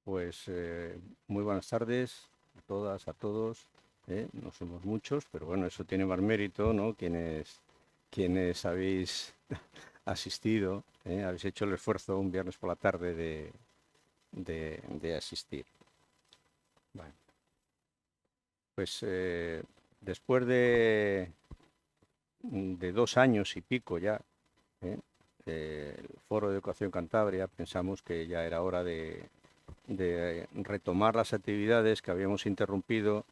Pues muy buenas tardes a todas, a todos. No somos muchos, pero bueno, eso tiene más mérito, ¿no? Quienes habéis asistido, habéis hecho el esfuerzo un viernes por la tarde de asistir. Bueno, pues después de 2 años y pico ya, ¿eh? El Foro de Educación Cantabria, pensamos que ya era hora de retomar las actividades que habíamos interrumpido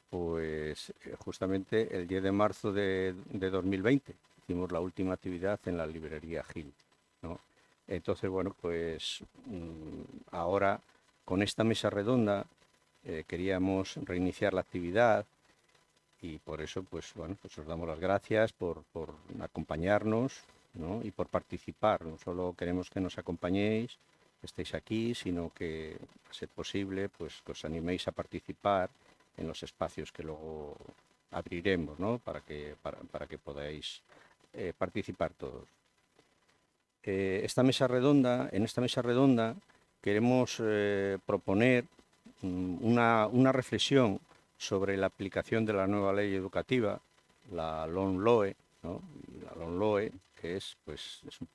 pues justamente el 10 de marzo de 2020. Hicimos la última actividad en la librería Gil, ¿no? Entonces, bueno, pues ahora con esta mesa redonda queríamos reiniciar la actividad y por eso, pues bueno, pues os damos las gracias por acompañarnos, ¿no? Y por participar. No solo queremos que nos acompañéis, que estéis aquí, sino que, a ser posible, pues que os animéis a participar en los espacios que luego abriremos, ¿no? Para que podáis participar todos. En esta mesa redonda queremos proponer una reflexión sobre la aplicación de la nueva ley educativa, la LOMLOE, ¿no? La LOMLOE, que pues, es un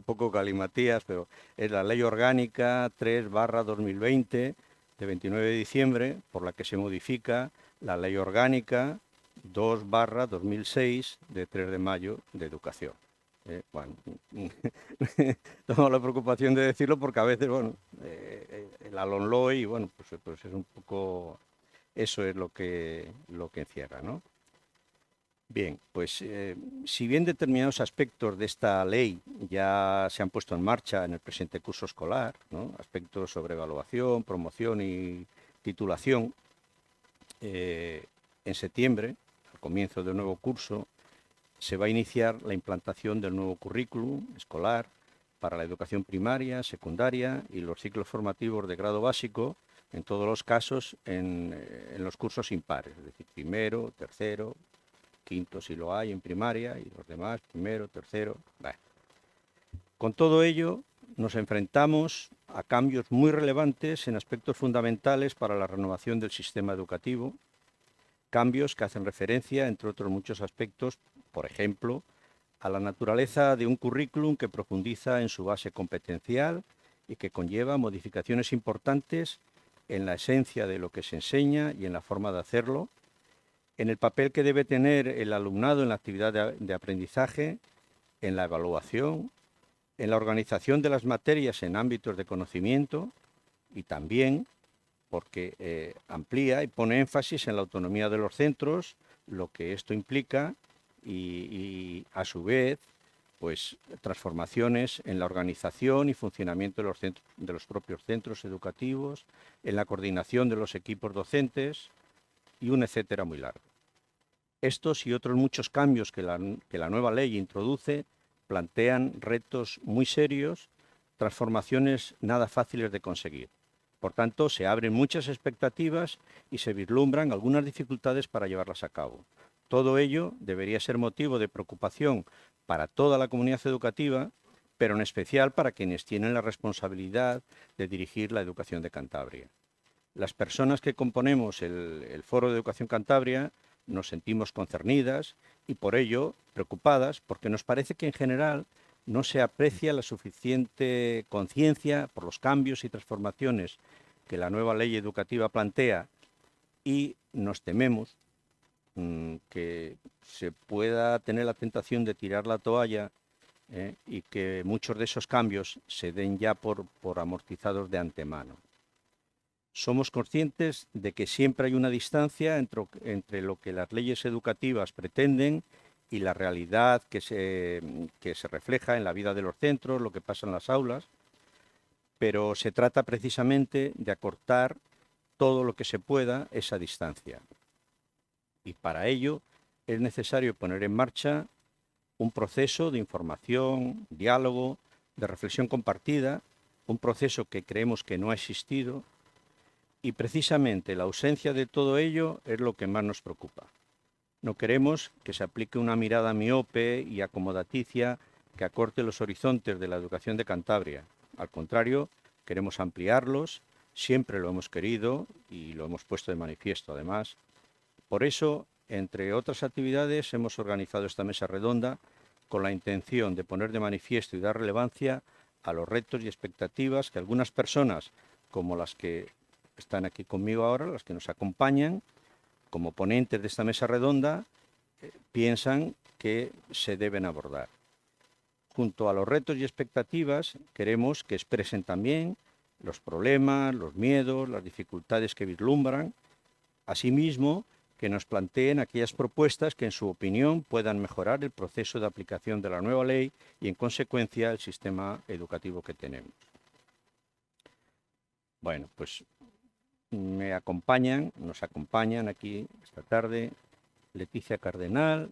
poco galimatías, pero es la Ley Orgánica 3/2020 de 29 de diciembre, por la que se modifica la Ley Orgánica 2/2006 de 3 de mayo de Educación. Bueno, tengo la preocupación de decirlo porque a veces, bueno, el Alonloy, bueno, pues es un poco, eso es lo que encierra, ¿no? Bien, pues si bien determinados aspectos de esta ley ya se han puesto en marcha en el presente curso escolar, ¿no? Aspectos sobre evaluación, promoción y titulación, en septiembre, al comienzo del nuevo curso, se va a iniciar la implantación del nuevo currículum escolar para la educación primaria, secundaria y los ciclos formativos de grado básico, en todos los casos en los cursos impares, es decir, primero, tercero, quinto si lo hay en primaria y los demás, primero, tercero. Bueno. Con todo ello, nos enfrentamos a cambios muy relevantes en aspectos fundamentales para la renovación del sistema educativo, cambios que hacen referencia, entre otros muchos aspectos, por ejemplo, a la naturaleza de un currículum que profundiza en su base competencial y que conlleva modificaciones importantes en la esencia de lo que se enseña y en la forma de hacerlo, en el papel que debe tener el alumnado en la actividad de aprendizaje, en la evaluación, en la organización de las materias en ámbitos de conocimiento y también porque amplía y pone énfasis en la autonomía de los centros, lo que esto implica y a su vez, pues transformaciones en la organización y funcionamiento de los propios centros educativos, en la coordinación de los equipos docentes y un etcétera muy largo. Estos y otros muchos cambios que la nueva ley introduce plantean retos muy serios, transformaciones nada fáciles de conseguir. Por tanto, se abren muchas expectativas y se vislumbran algunas dificultades para llevarlas a cabo. Todo ello debería ser motivo de preocupación para toda la comunidad educativa, pero en especial para quienes tienen la responsabilidad de dirigir la educación de Cantabria. Las personas que componemos el Foro de Educación Cantabria nos sentimos concernidas y por ello preocupadas porque nos parece que en general no se aprecia la suficiente conciencia por los cambios y transformaciones que la nueva ley educativa plantea y nos tememos que se pueda tener la tentación de tirar la toalla y que muchos de esos cambios se den ya por amortizados de antemano. Somos conscientes de que siempre hay una distancia entre lo que las leyes educativas pretenden y la realidad que se refleja en la vida de los centros, lo que pasa en las aulas, pero se trata precisamente de acortar todo lo que se pueda esa distancia. Y para ello es necesario poner en marcha un proceso de información, diálogo, de reflexión compartida, un proceso que creemos que no ha existido. Y precisamente la ausencia de todo ello es lo que más nos preocupa. No queremos que se aplique una mirada miope y acomodaticia que acorte los horizontes de la educación de Cantabria. Al contrario, queremos ampliarlos Siempre lo hemos querido y lo hemos puesto de manifiesto, además. Por eso, entre otras actividades, hemos organizado esta mesa redonda con la intención de poner de manifiesto y dar relevancia a los retos y expectativas que algunas personas, como las que están aquí conmigo ahora, las que nos acompañan, como ponentes de esta mesa redonda, piensan que se deben abordar. Junto a los retos y expectativas, queremos que expresen también los problemas, los miedos, las dificultades que vislumbran, asimismo, que nos planteen aquellas propuestas que, en su opinión, puedan mejorar el proceso de aplicación de la nueva ley y, en consecuencia, el sistema educativo que tenemos. Bueno, pues nos acompañan aquí esta tarde Leticia Cardenal,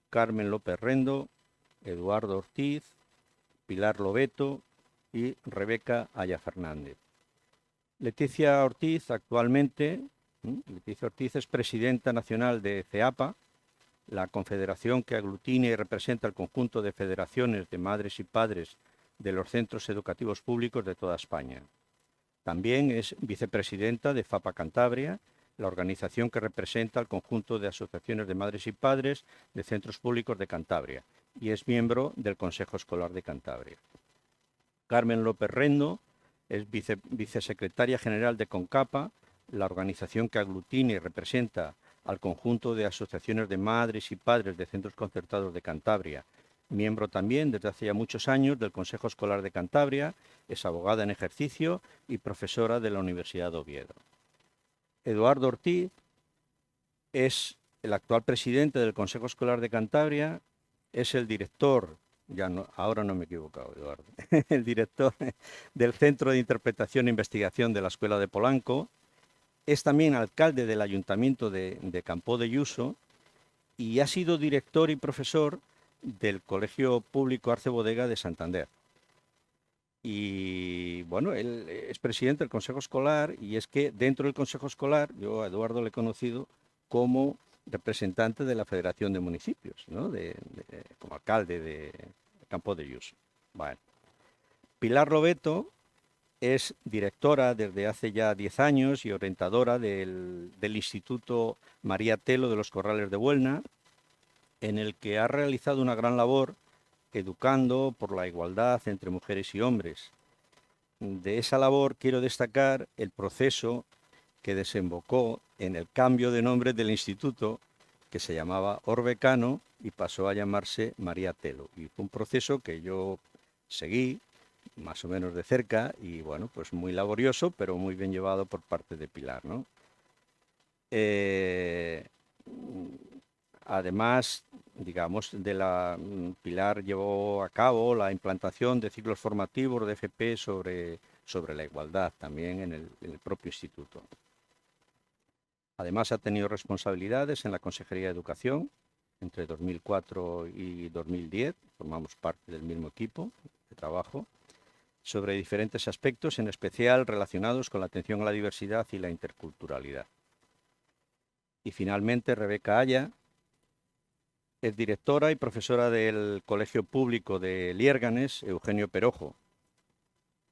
Carmen López Rendo, Eduardo Ortiz, Pilar Lobeto y Rebeca Aya Fernández. Leticia Ortiz es presidenta nacional de CEAPA, la confederación que aglutina y representa el conjunto de federaciones de madres y padres de los centros educativos públicos de toda España. También es vicepresidenta de FAPA Cantabria, la organización que representa al conjunto de asociaciones de madres y padres de centros públicos de Cantabria, y es miembro del Consejo Escolar de Cantabria. Carmen López Rendo es vicesecretaria general de CONCAPA, la organización que aglutina y representa al conjunto de asociaciones de madres y padres de centros concertados de Cantabria, miembro también desde hace ya muchos años del Consejo Escolar de Cantabria, es abogada en ejercicio y profesora de la Universidad de Oviedo. Eduardo Ortiz es el actual presidente del Consejo Escolar de Cantabria, es el director, ahora no me he equivocado, Eduardo, el director del Centro de Interpretación e Investigación de la Escuela de Polanco, es también alcalde del Ayuntamiento de Campoo de Yuso y ha sido director y profesor del Colegio Público Arce Bodega de Santander. Y bueno, él es presidente del Consejo Escolar, y es que dentro del Consejo Escolar, yo a Eduardo le he conocido como representante de la Federación de Municipios, ¿no? Como alcalde de Campoo de Yuso. Bueno. Pilar Lobeto es directora desde hace ya 10 años y orientadora del Instituto María Telo de los Corrales de Buelna, en el que ha realizado una gran labor educando por la igualdad entre mujeres y hombres. De esa labor quiero destacar el proceso que desembocó en el cambio de nombre del instituto, que se llamaba Orbecano y pasó a llamarse María Telo. Y fue un proceso que yo seguí más o menos de cerca y, bueno, pues muy laborioso, pero muy bien llevado por parte de Pilar, ¿no? Además, digamos, Pilar llevó a cabo la implantación de ciclos formativos de FP sobre la igualdad también en el propio instituto. Además, ha tenido responsabilidades en la Consejería de Educación entre 2004 y 2010, formamos parte del mismo equipo de trabajo, sobre diferentes aspectos, en especial relacionados con la atención a la diversidad y la interculturalidad. Y finalmente, Rebeca Aya es directora y profesora del Colegio Público de Liérganes, Eugenio Perojo.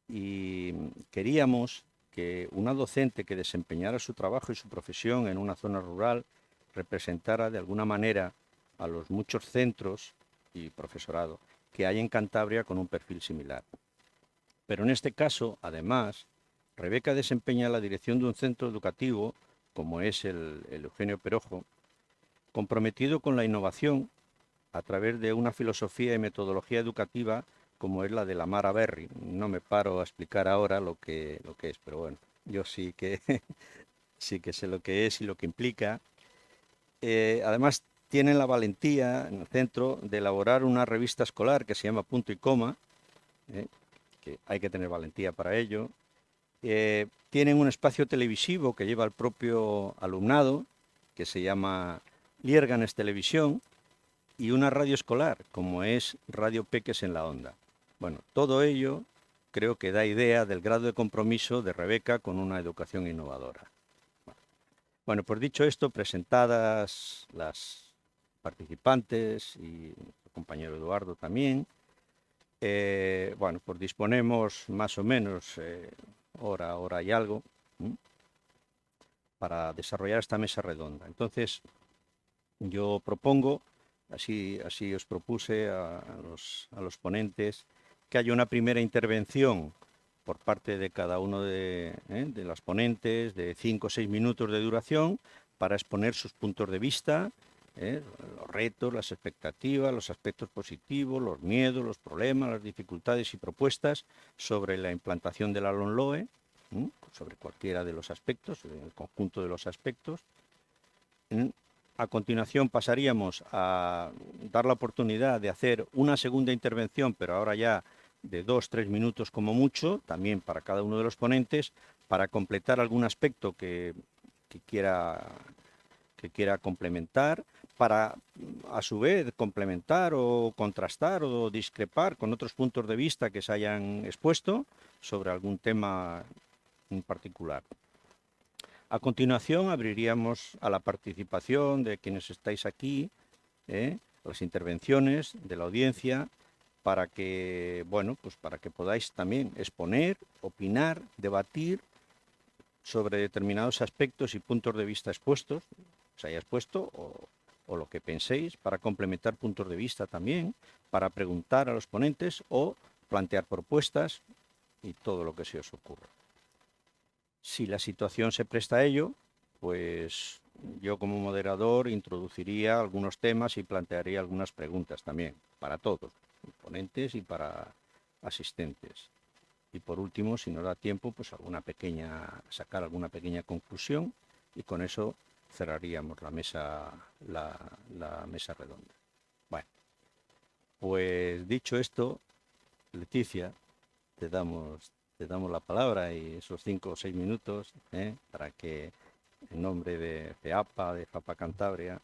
Y queríamos que una docente que desempeñara su trabajo y su profesión en una zona rural representara de alguna manera a los muchos centros y profesorado que hay en Cantabria con un perfil similar. Pero en este caso, además, Rebeca desempeña la dirección de un centro educativo, como es el Eugenio Perojo, comprometido con la innovación a través de una filosofía y metodología educativa como es la de la Mara Berry. No me paro a explicar ahora lo que es, pero bueno, yo sí que, sí que sé lo que es y lo que implica. Además, tienen la valentía en el centro de elaborar una revista escolar que se llama Punto y Coma, que hay que tener valentía para ello. Tienen un espacio televisivo que lleva el propio alumnado, que se llama Liérganes Televisión, y una radio escolar, como es Radio Peques en la Onda. Bueno, todo ello creo que da idea del grado de compromiso de Rebeca con una educación innovadora. Bueno, pues dicho esto, presentadas las participantes y el compañero Eduardo también, bueno, pues disponemos más o menos hora y algo, para desarrollar esta mesa redonda. Entonces, yo propongo, así os propuse a los ponentes, que haya una primera intervención por parte de cada uno de las ponentes de 5 o 6 minutos de duración para exponer sus puntos de vista, los retos, las expectativas, los aspectos positivos, los miedos, los problemas, las dificultades y propuestas sobre la implantación de la LOMLOE, sobre cualquiera de los aspectos, el conjunto de los aspectos. A continuación pasaríamos a dar la oportunidad de hacer una segunda intervención, pero ahora ya de 2 o 3 minutos como mucho, también para cada uno de los ponentes, para completar algún aspecto que quiera complementar, para a su vez complementar o contrastar o discrepar con otros puntos de vista que se hayan expuesto sobre algún tema en particular. A continuación abriríamos a la participación de quienes estáis aquí, las intervenciones de la audiencia, para que, para que podáis también exponer, opinar, debatir sobre determinados aspectos y puntos de vista expuestos, se haya expuesto, o lo que penséis, para complementar puntos de vista también, para preguntar a los ponentes o plantear propuestas y todo lo que se os ocurra. Si la situación se presta a ello, pues yo como moderador introduciría algunos temas y plantearía algunas preguntas también, para todos, ponentes y para asistentes. Y por último, si nos da tiempo, pues sacar alguna pequeña conclusión, y con eso cerraríamos la mesa redonda. Bueno, pues dicho esto, Leticia, te damos la palabra y esos 5 o 6 minutos para que, en nombre de FEAPA, de FAPA Cantabria.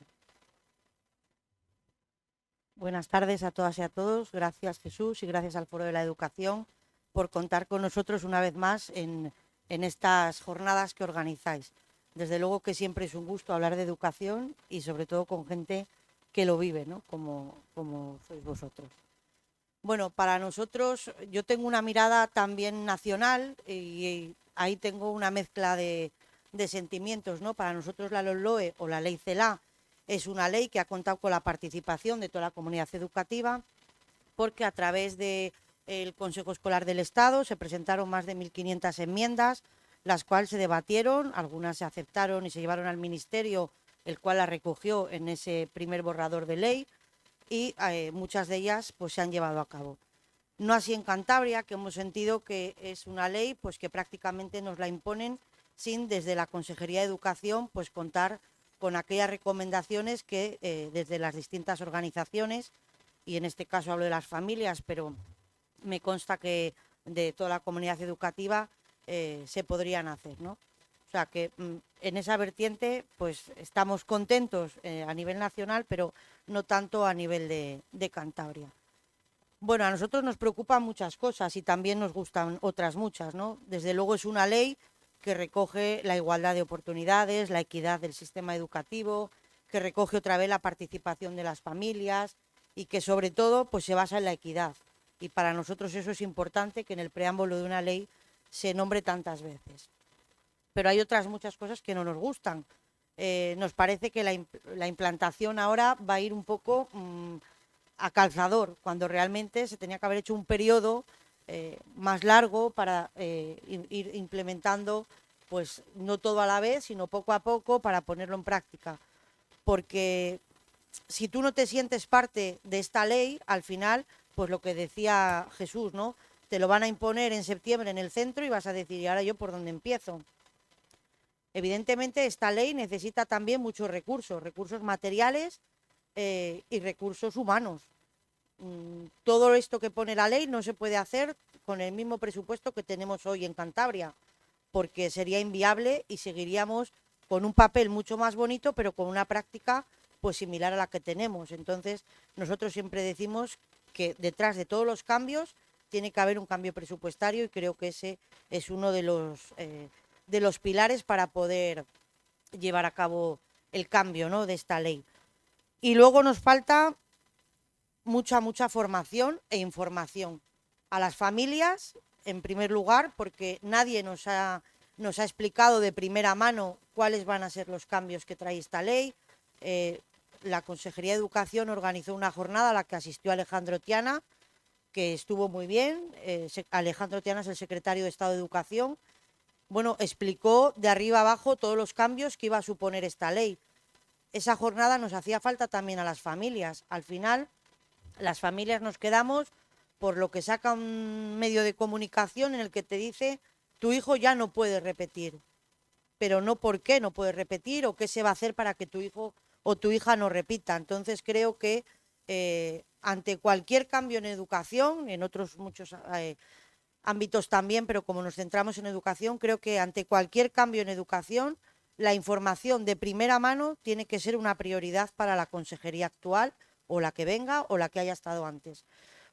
Buenas tardes a todas y a todos. Gracias, Jesús, y gracias al Foro de la Educación por contar con nosotros una vez más en estas jornadas que organizáis. Desde luego que siempre es un gusto hablar de educación y sobre todo con gente que lo vive, ¿no? Como sois vosotros. Bueno, para nosotros, yo tengo una mirada también nacional y ahí tengo una mezcla de sentimientos, ¿no? Para nosotros la LOMLOE o la Ley CELA es una ley que ha contado con la participación de toda la comunidad educativa, porque a través del Consejo Escolar del Estado se presentaron más de 1.500 enmiendas, las cuales se debatieron, algunas se aceptaron y se llevaron al Ministerio, el cual las recogió en ese primer borrador de ley, y muchas de ellas pues se han llevado a cabo. No así en Cantabria, que hemos sentido que es una ley pues que prácticamente nos la imponen sin desde la Consejería de Educación pues contar con aquellas recomendaciones que desde las distintas organizaciones, y en este caso hablo de las familias, pero me consta que de toda la comunidad educativa se podrían hacer, ¿no? O sea que en esa vertiente pues estamos contentos a nivel nacional, pero no tanto a nivel de Cantabria. Bueno, a nosotros nos preocupan muchas cosas y también nos gustan otras muchas, ¿no? Desde luego es una ley que recoge la igualdad de oportunidades, la equidad del sistema educativo, que recoge otra vez la participación de las familias y que sobre todo pues se basa en la equidad. Y para nosotros eso es importante, que en el preámbulo de una ley se nombre tantas veces. Pero hay otras muchas cosas que no nos gustan. Nos parece que la implantación ahora va a ir un poco a calzador, cuando realmente se tenía que haber hecho un periodo más largo para ir implementando, pues no todo a la vez, sino poco a poco para ponerlo en práctica. Porque si tú no te sientes parte de esta ley, al final, pues lo que decía Jesús, ¿no? Te lo van a imponer en septiembre en el centro y vas a decir, ¿y ahora yo por dónde empiezo? Evidentemente, esta ley necesita también muchos recursos materiales y recursos humanos. Todo esto que pone la ley no se puede hacer con el mismo presupuesto que tenemos hoy en Cantabria, porque sería inviable y seguiríamos con un papel mucho más bonito, pero con una práctica pues similar a la que tenemos. Entonces, nosotros siempre decimos que detrás de todos los cambios tiene que haber un cambio presupuestario, y creo que ese es uno de los pilares para poder llevar a cabo el cambio, ¿no?, de esta ley. Y luego nos falta mucha formación e información a las familias en primer lugar, porque nadie nos ha explicado de primera mano cuáles van a ser los cambios que trae esta ley. La Consejería de Educación organizó una jornada a la que asistió Alejandro Tiana, que estuvo muy bien. Alejandro Tiana es el secretario de Estado de Educación. Bueno, explicó de arriba abajo todos los cambios que iba a suponer esta ley. Esa jornada nos hacía falta también a las familias. Al final, las familias nos quedamos por lo que saca un medio de comunicación en el que te dice tu hijo ya no puede repetir, pero no por qué no puede repetir o qué se va a hacer para que tu hijo o tu hija no repita. Entonces creo que ante cualquier cambio en educación, en otros muchos ámbitos también, pero como nos centramos en educación, creo que ante cualquier cambio en educación, la información de primera mano tiene que ser una prioridad para la consejería actual o la que venga o la que haya estado antes.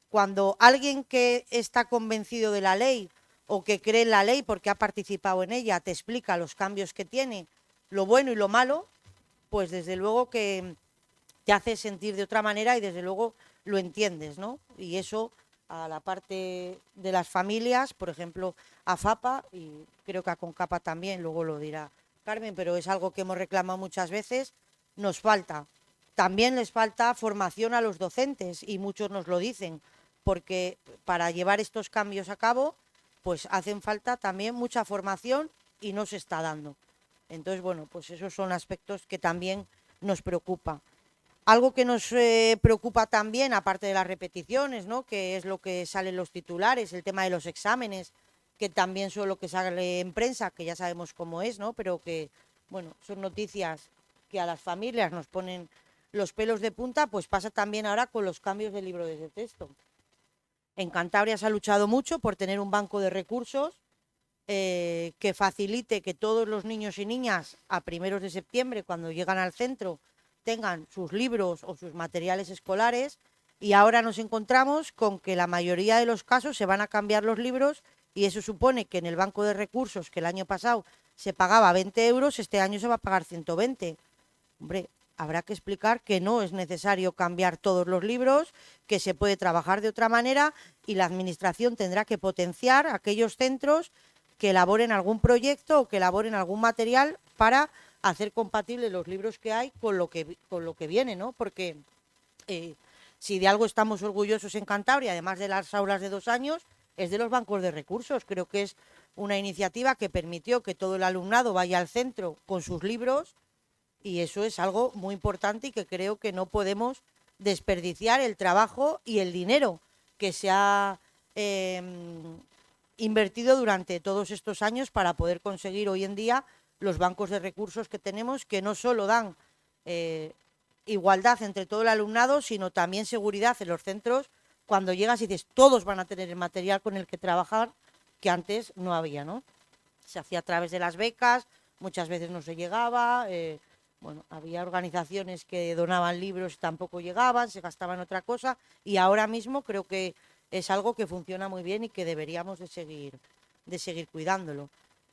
Cuando alguien que está convencido de la ley o que cree en la ley porque ha participado en ella te explica los cambios que tiene, lo bueno y lo malo, pues desde luego que te hace sentir de otra manera y desde luego lo entiendes, ¿no? Y eso a la parte de las familias, por ejemplo, a FAPA, y creo que a CONCAPA también, luego lo dirá Carmen, pero es algo que hemos reclamado muchas veces, nos falta. También les falta formación a los docentes y muchos nos lo dicen, porque para llevar estos cambios a cabo, pues hacen falta también mucha formación y no se está dando. Entonces, bueno, pues esos son aspectos que también nos preocupa. Algo que nos preocupa también, aparte de las repeticiones, ¿no?, que es lo que sale en los titulares, el tema de los exámenes, que también son lo que sale en prensa, que ya sabemos cómo es, ¿no?, pero que, bueno, son noticias que a las familias nos ponen los pelos de punta, pues pasa también ahora con los cambios de libro de texto. En Cantabria se ha luchado mucho por tener un banco de recursos que facilite que todos los niños y niñas a 1 de septiembre, cuando llegan al centro, tengan sus libros o sus materiales escolares, y ahora nos encontramos con que la mayoría de los casos se van a cambiar los libros y eso supone que en el banco de recursos, que el año pasado se pagaba 20 euros, este año se va a pagar 120. Hombre, habrá que explicar que no es necesario cambiar todos los libros, que se puede trabajar de otra manera y la administración tendrá que potenciar aquellos centros que elaboren algún proyecto o que elaboren algún material para hacer compatibles los libros que hay con lo que viene, ¿no? Porque si de algo estamos orgullosos en Cantabria, además de las aulas de 2 años, es de los bancos de recursos. Creo que es una iniciativa que permitió que todo el alumnado vaya al centro con sus libros y eso es algo muy importante y que creo que no podemos desperdiciar el trabajo y el dinero que se ha invertido durante todos estos años para poder conseguir hoy en día los bancos de recursos que tenemos, que no solo dan igualdad entre todo el alumnado, sino también seguridad en los centros. Cuando llegas y dices, todos van a tener el material con el que trabajar, que antes no había, ¿no? Se hacía a través de las becas, muchas veces no se llegaba, bueno, había organizaciones que donaban libros y tampoco llegaban, se gastaban otra cosa, y ahora mismo creo que es algo que funciona muy bien y que deberíamos de seguir cuidándolo.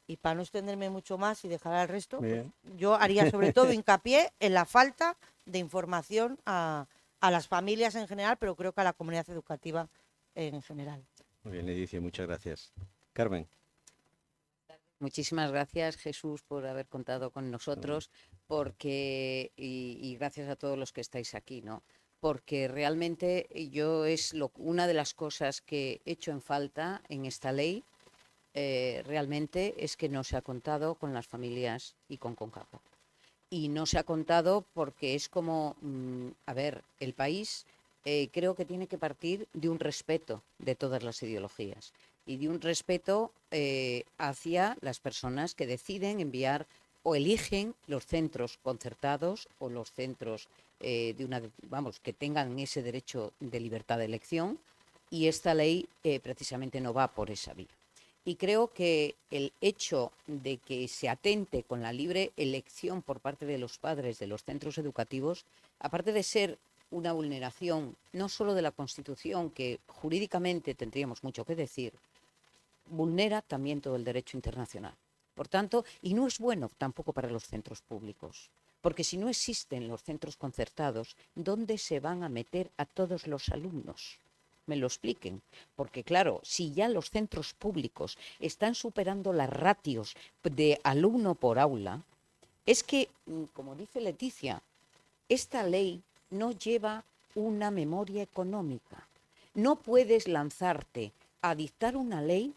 Y para no extenderme mucho más y dejar al resto, pues, yo haría sobre todo hincapié en la falta de información a las familias en general, pero creo que a la comunidad educativa en general. Muy bien, Leticia, muchas gracias. Carmen. Muchísimas gracias, Jesús, por haber contado con nosotros, porque y gracias a todos los que estáis aquí, ¿no? Porque realmente yo una de las cosas que he hecho en falta en esta ley realmente es que no se ha contado con las familias y con CONCAPA. Y no se ha contado porque es como, a ver, el país creo que tiene que partir de un respeto de todas las ideologías y de un respeto hacia las personas que deciden enviar o eligen los centros concertados o los centros que tengan ese derecho de libertad de elección, y esta ley precisamente no va por esa vía. Y creo que el hecho de que se atente con la libre elección por parte de los padres de los centros educativos, aparte de ser una vulneración no solo de la Constitución, que jurídicamente tendríamos mucho que decir, vulnera también todo el derecho internacional. Por tanto, y no es bueno tampoco para los centros públicos, porque si no existen los centros concertados, ¿dónde se van a meter a todos los alumnos? me lo expliquen. Porque claro, si ya los centros públicos están superando las ratios de alumno por aula, es que, como dice Leticia, esta ley no lleva una memoria económica. No puedes lanzarte a dictar una ley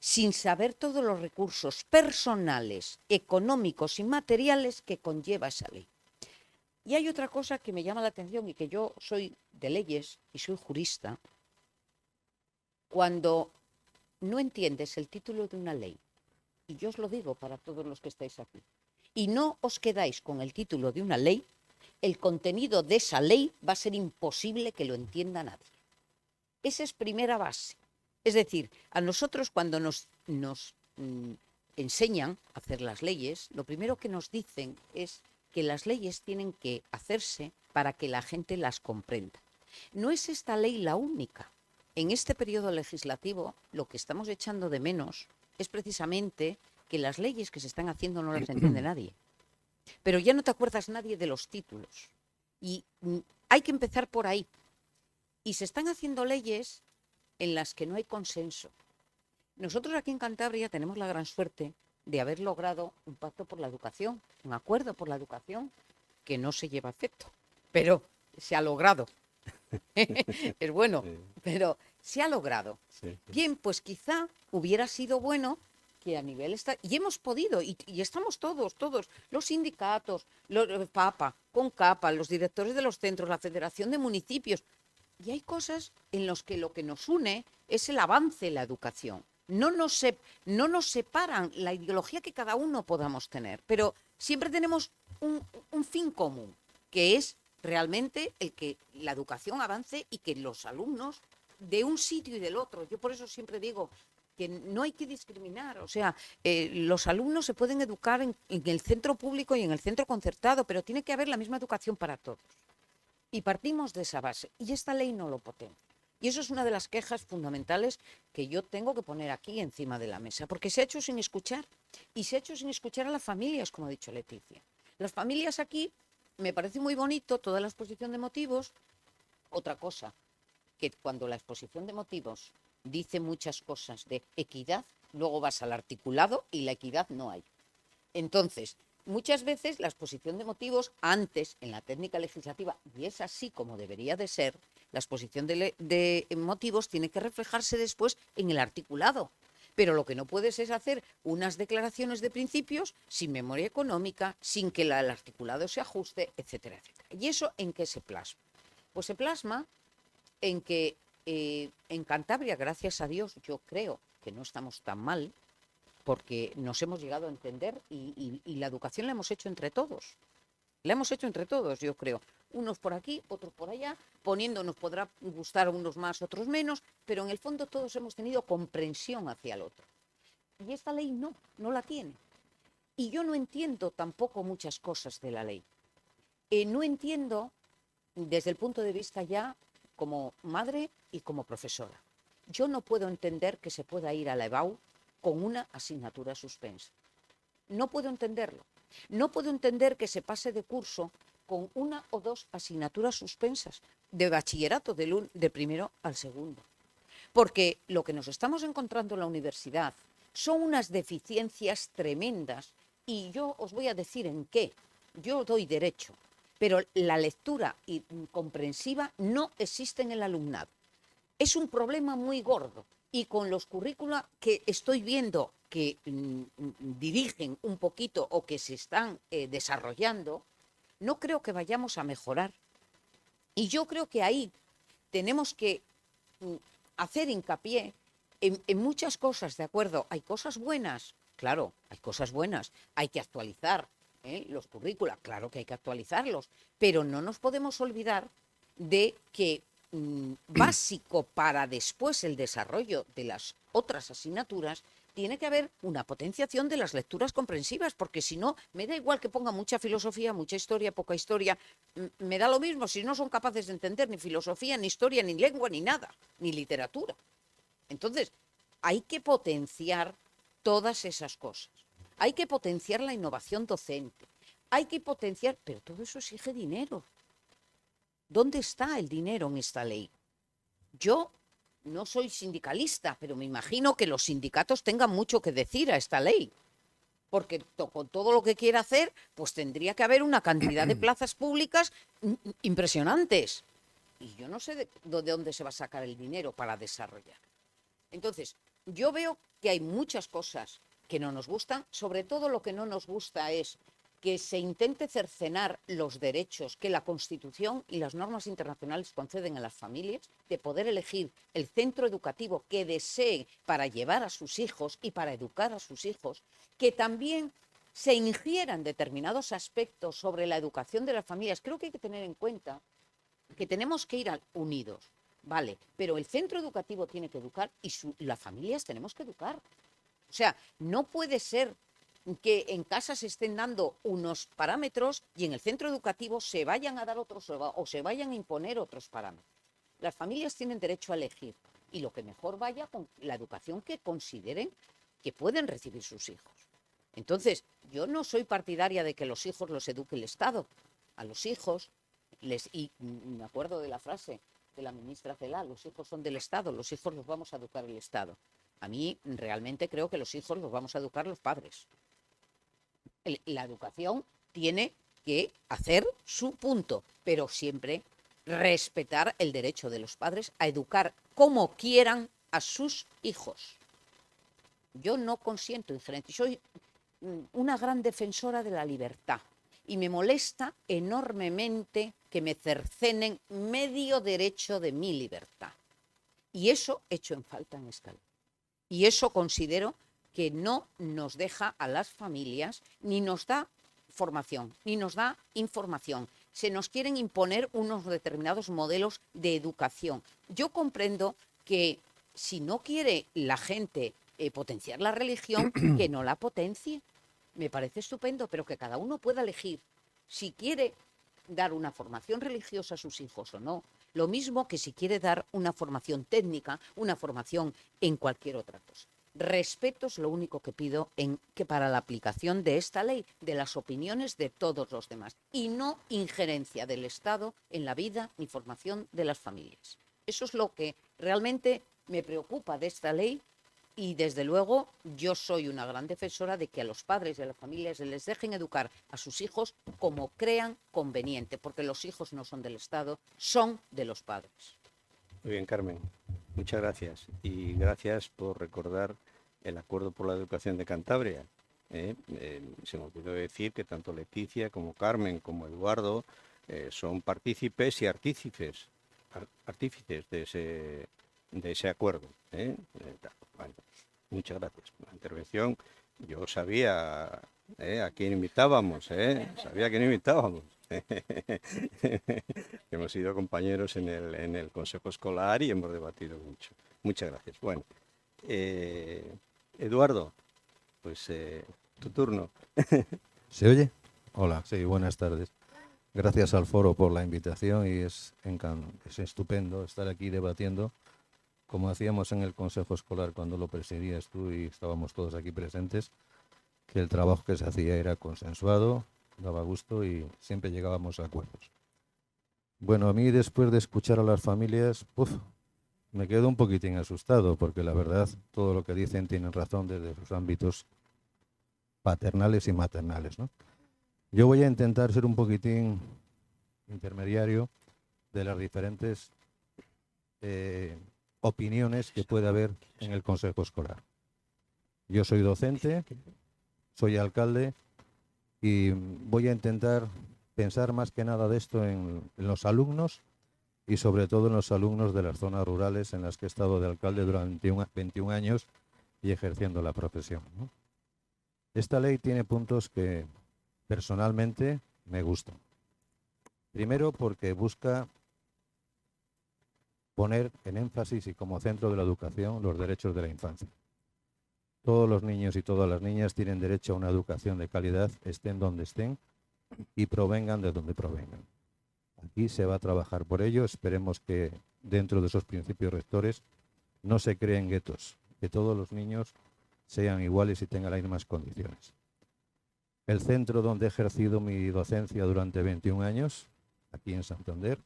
sin saber todos los recursos personales, económicos y materiales que conlleva esa ley. Y hay otra cosa que me llama la atención y que yo soy de leyes y soy jurista. Cuando no entiendes el título de una ley, y yo os lo digo para todos los que estáis aquí, y no os quedáis con el título de una ley, el contenido de esa ley va a ser imposible que lo entienda nadie. Esa es primera base. Es decir, a nosotros cuando nos enseñan a hacer las leyes, lo primero que nos dicen es que las leyes tienen que hacerse para que la gente las comprenda. No es esta ley la única. En este periodo legislativo lo que estamos echando de menos es precisamente que las leyes que se están haciendo no las entiende nadie. Pero ya no te acuerdas nadie de los títulos. Y hay que empezar por ahí. Y se están haciendo leyes en las que no hay consenso. Nosotros aquí en Cantabria tenemos la gran suerte de haber logrado un pacto por la educación, un acuerdo por la educación que no se lleva a efecto, pero se ha logrado. Es bueno, Sí. pero se ha logrado. Sí. Bien, pues quizá hubiera sido bueno que a nivel... Y hemos podido, y estamos todos, los sindicatos, los PAPA, CONCAPA, los directores de los centros, la Federación de Municipios. Y hay cosas en las que lo que nos une es el avance en la educación. No nos separan la ideología que cada uno podamos tener, pero siempre tenemos un fin común, que es realmente el que la educación avance y que los alumnos de un sitio y del otro. Yo por eso siempre digo que no hay que discriminar. O sea, los alumnos se pueden educar en el centro público y en el centro concertado, pero tiene que haber la misma educación para todos. Y partimos de esa base. Y esta ley no lo potencia. Y eso es una de las quejas fundamentales que yo tengo que poner aquí encima de la mesa, porque se ha hecho sin escuchar. Y se ha hecho sin escuchar a las familias, como ha dicho Leticia. Las familias aquí, me parece muy bonito toda la exposición de motivos. Otra cosa, que cuando la exposición de motivos dice muchas cosas de equidad, luego vas al articulado y la equidad no hay. Entonces, muchas veces la exposición de motivos antes en la técnica legislativa, y es así como debería de ser, la exposición de motivos tiene que reflejarse después en el articulado. Pero lo que no puedes es hacer unas declaraciones de principios sin memoria económica, sin que el articulado se ajuste, etcétera, etcétera. ¿Y eso en qué se plasma? Pues se plasma en que en Cantabria, gracias a Dios, yo creo que no estamos tan mal, porque nos hemos llegado a entender y la educación la hemos hecho entre todos. La hemos hecho entre todos, yo creo. Unos por aquí, otros por allá, poniéndonos, podrá gustar unos más, otros menos, pero en el fondo todos hemos tenido comprensión hacia el otro. Y esta ley no la tiene. Y yo no entiendo tampoco muchas cosas de la ley. No entiendo desde el punto de vista ya como madre y como profesora. Yo no puedo entender que se pueda ir a la EBAU con una asignatura suspensa. No puedo entenderlo. No puedo entender que se pase de curso con una o dos asignaturas suspensas de bachillerato del primero al segundo. Porque lo que nos estamos encontrando en la universidad son unas deficiencias tremendas y yo os voy a decir en qué. Yo doy derecho, pero la lectura comprensiva no existe en el alumnado. Es un problema muy gordo. Y con los currícula que estoy viendo que dirigen un poquito o que se están desarrollando, no creo que vayamos a mejorar. Y yo creo que ahí tenemos que hacer hincapié en muchas cosas, ¿de acuerdo? Hay cosas buenas, claro, hay cosas buenas. Hay que actualizar los currícula, claro que hay que actualizarlos, pero no nos podemos olvidar de que básico para después el desarrollo de las otras asignaturas, tiene que haber una potenciación de las lecturas comprensivas, porque si no, me da igual que ponga mucha filosofía, mucha historia, poca historia, me da lo mismo si no son capaces de entender ni filosofía, ni historia, ni lengua, ni nada, ni literatura. Entonces, hay que potenciar todas esas cosas. Hay que potenciar la innovación docente. Hay que potenciar, pero todo eso exige dinero. ¿Dónde está el dinero en esta ley? Yo no soy sindicalista, pero me imagino que los sindicatos tengan mucho que decir a esta ley. Porque con todo lo que quiere hacer, pues tendría que haber una cantidad de plazas públicas impresionantes. Y yo no sé de dónde se va a sacar el dinero para desarrollar. Entonces, yo veo que hay muchas cosas que no nos gustan. Sobre todo lo que no nos gusta es que se intente cercenar los derechos que la Constitución y las normas internacionales conceden a las familias de poder elegir el centro educativo que desee para llevar a sus hijos y para educar a sus hijos, que también se ingieran determinados aspectos sobre la educación de las familias. Creo que hay que tener en cuenta que tenemos que ir unidos, ¿vale? Pero el centro educativo tiene que educar y las familias tenemos que educar. O sea, no puede ser que en casa se estén dando unos parámetros y en el centro educativo se vayan a dar otros o se vayan a imponer otros parámetros. Las familias tienen derecho a elegir y lo que mejor vaya con la educación que consideren que pueden recibir sus hijos. Entonces, yo no soy partidaria de que los hijos los eduque el Estado. A los hijos, y me acuerdo de la frase de la ministra Celaá, los hijos son del Estado, los hijos los vamos a educar el Estado. A mí realmente creo que los hijos los vamos a educar los padres. La educación tiene que hacer su punto, pero siempre respetar el derecho de los padres a educar como quieran a sus hijos. Yo no consiento injerencia, soy una gran defensora de la libertad y me molesta enormemente que me cercenen medio derecho de mi libertad. Y eso echo en falta en esta ley. Y eso considero que no nos deja a las familias, ni nos da formación, ni nos da información. Se nos quieren imponer unos determinados modelos de educación. Yo comprendo que si no quiere la gente potenciar la religión, que no la potencie. Me parece estupendo, pero que cada uno pueda elegir si quiere dar una formación religiosa a sus hijos o no. Lo mismo que si quiere dar una formación técnica, una formación en cualquier otra cosa. Respeto es lo único que pido que para la aplicación de esta ley, de las opiniones de todos los demás, y no injerencia del Estado en la vida ni formación de las familias. Eso es lo que realmente me preocupa de esta ley y, desde luego, yo soy una gran defensora de que a los padres y a las familias les dejen educar a sus hijos como crean conveniente, porque los hijos no son del Estado, son de los padres. Muy bien, Carmen. Muchas gracias. Y gracias por recordar el Acuerdo por la Educación de Cantabria. Se me olvidó decir que tanto Leticia como Carmen como Eduardo son partícipes y artífices de ese acuerdo. Bueno, muchas gracias por la intervención. Yo sabía a quién invitábamos, sabía a quién invitábamos. Hemos sido compañeros en el Consejo Escolar y hemos debatido mucho. Muchas gracias. Bueno, Eduardo, pues tu turno. ¿Se oye? Hola, sí, buenas tardes. Gracias al foro por la invitación y es estupendo estar aquí debatiendo, como hacíamos en el Consejo Escolar cuando lo presidías tú y estábamos todos aquí presentes, que el trabajo que se hacía era consensuado, daba gusto y siempre llegábamos a acuerdos. Bueno, a mí después de escuchar a las familias, me quedo un poquitín asustado porque la verdad todo lo que dicen tienen razón desde sus ámbitos paternales y maternales, ¿no? Yo voy a intentar ser un poquitín intermediario de las diferentes opiniones que puede haber en el Consejo Escolar. Yo soy docente, soy alcalde y voy a intentar pensar más que nada de esto en los alumnos y sobre todo en los alumnos de las zonas rurales en las que he estado de alcalde durante 21 años y ejerciendo la profesión, ¿no? Esta ley tiene puntos que personalmente me gustan. Primero porque busca poner en énfasis y como centro de la educación los derechos de la infancia. Todos los niños y todas las niñas tienen derecho a una educación de calidad, estén donde estén y provengan de donde provengan. Aquí se va a trabajar por ello. Esperemos que dentro de esos principios rectores no se creen guetos, que todos los niños sean iguales y tengan las mismas condiciones. El centro donde he ejercido mi docencia durante 21 años, aquí en Santander,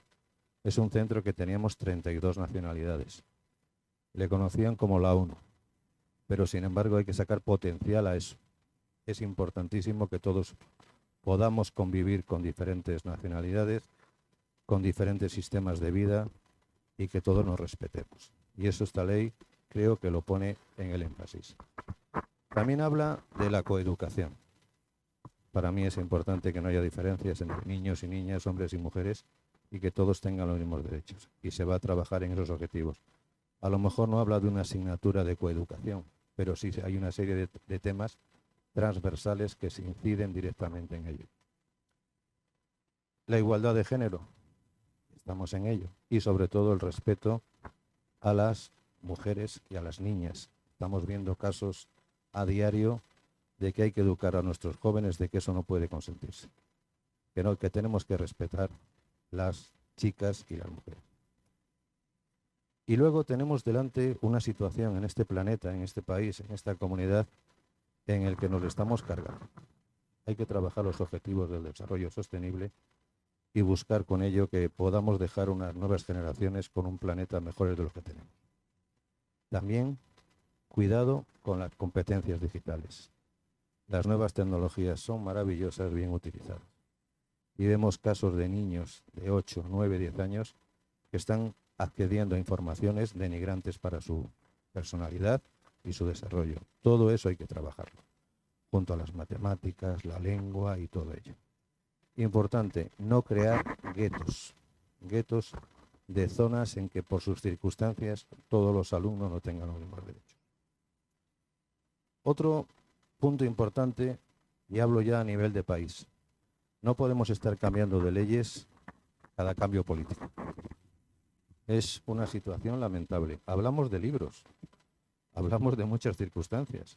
es un centro que teníamos 32 nacionalidades. Le conocían como la ONU, pero sin embargo hay que sacar potencial a eso. Es importantísimo que todos podamos convivir con diferentes nacionalidades, con diferentes sistemas de vida y que todos nos respetemos. Y eso esta ley creo que lo pone en el énfasis. También habla de la coeducación. Para mí es importante que no haya diferencias entre niños y niñas, hombres y mujeres, y que todos tengan los mismos derechos. Y se va a trabajar en esos objetivos. A lo mejor no habla de una asignatura de coeducación, pero sí hay una serie de temas transversales que se inciden directamente en ello. La igualdad de género, estamos en ello. Y sobre todo el respeto a las mujeres y a las niñas. Estamos viendo casos a diario de que hay que educar a nuestros jóvenes de que eso no puede consentirse. Que tenemos que respetar las chicas y las mujeres. Y luego tenemos delante una situación en este planeta, en este país, en esta comunidad, en el que nos estamos cargando. Hay que trabajar los objetivos del desarrollo sostenible y buscar con ello que podamos dejar unas nuevas generaciones con un planeta mejor de lo que tenemos. También cuidado con las competencias digitales. Las nuevas tecnologías son maravillosas, bien utilizadas. Y vemos casos de niños de 8, 9, 10 años que están accediendo a informaciones denigrantes para su personalidad y su desarrollo. Todo eso hay que trabajarlo, junto a las matemáticas, la lengua y todo ello. Importante, no crear guetos de zonas en que por sus circunstancias todos los alumnos no tengan los mismos derechos. Otro punto importante, y hablo ya a nivel de país, no podemos estar cambiando de leyes cada cambio político. Es una situación lamentable. Hablamos de libros, hablamos de muchas circunstancias.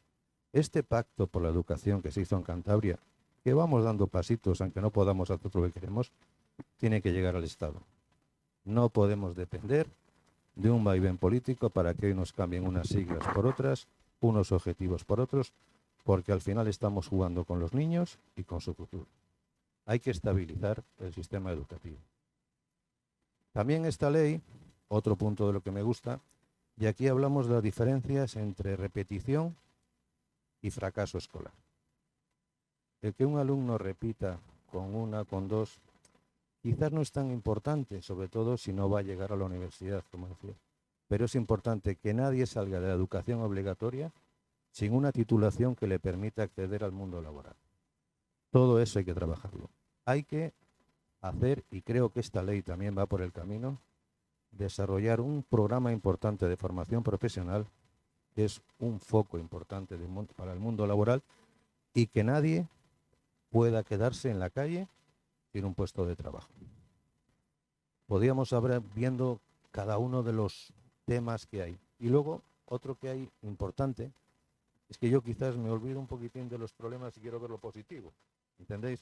Este pacto por la educación que se hizo en Cantabria, que vamos dando pasitos, aunque no podamos hacer lo que queremos, tiene que llegar al Estado. No podemos depender de un vaivén político para que hoy nos cambien unas siglas por otras, unos objetivos por otros, porque al final estamos jugando con los niños y con su futuro. Hay que estabilizar el sistema educativo. También esta ley, otro punto de lo que me gusta, y aquí hablamos de las diferencias entre repetición y fracaso escolar. El que un alumno repita con una, con dos, quizás no es tan importante, sobre todo si no va a llegar a la universidad, como decía. Pero es importante que nadie salga de la educación obligatoria sin una titulación que le permita acceder al mundo laboral. Todo eso hay que trabajarlo. Hay que hacer, y creo que esta ley también va por el camino, desarrollar un programa importante de formación profesional, que es un foco importante para el mundo laboral, y que nadie pueda quedarse en la calle sin un puesto de trabajo. Podríamos hablar viendo cada uno de los temas que hay. Y luego, otro que hay importante, es que yo quizás me olvido un poquitín de los problemas y quiero ver lo positivo, ¿entendéis?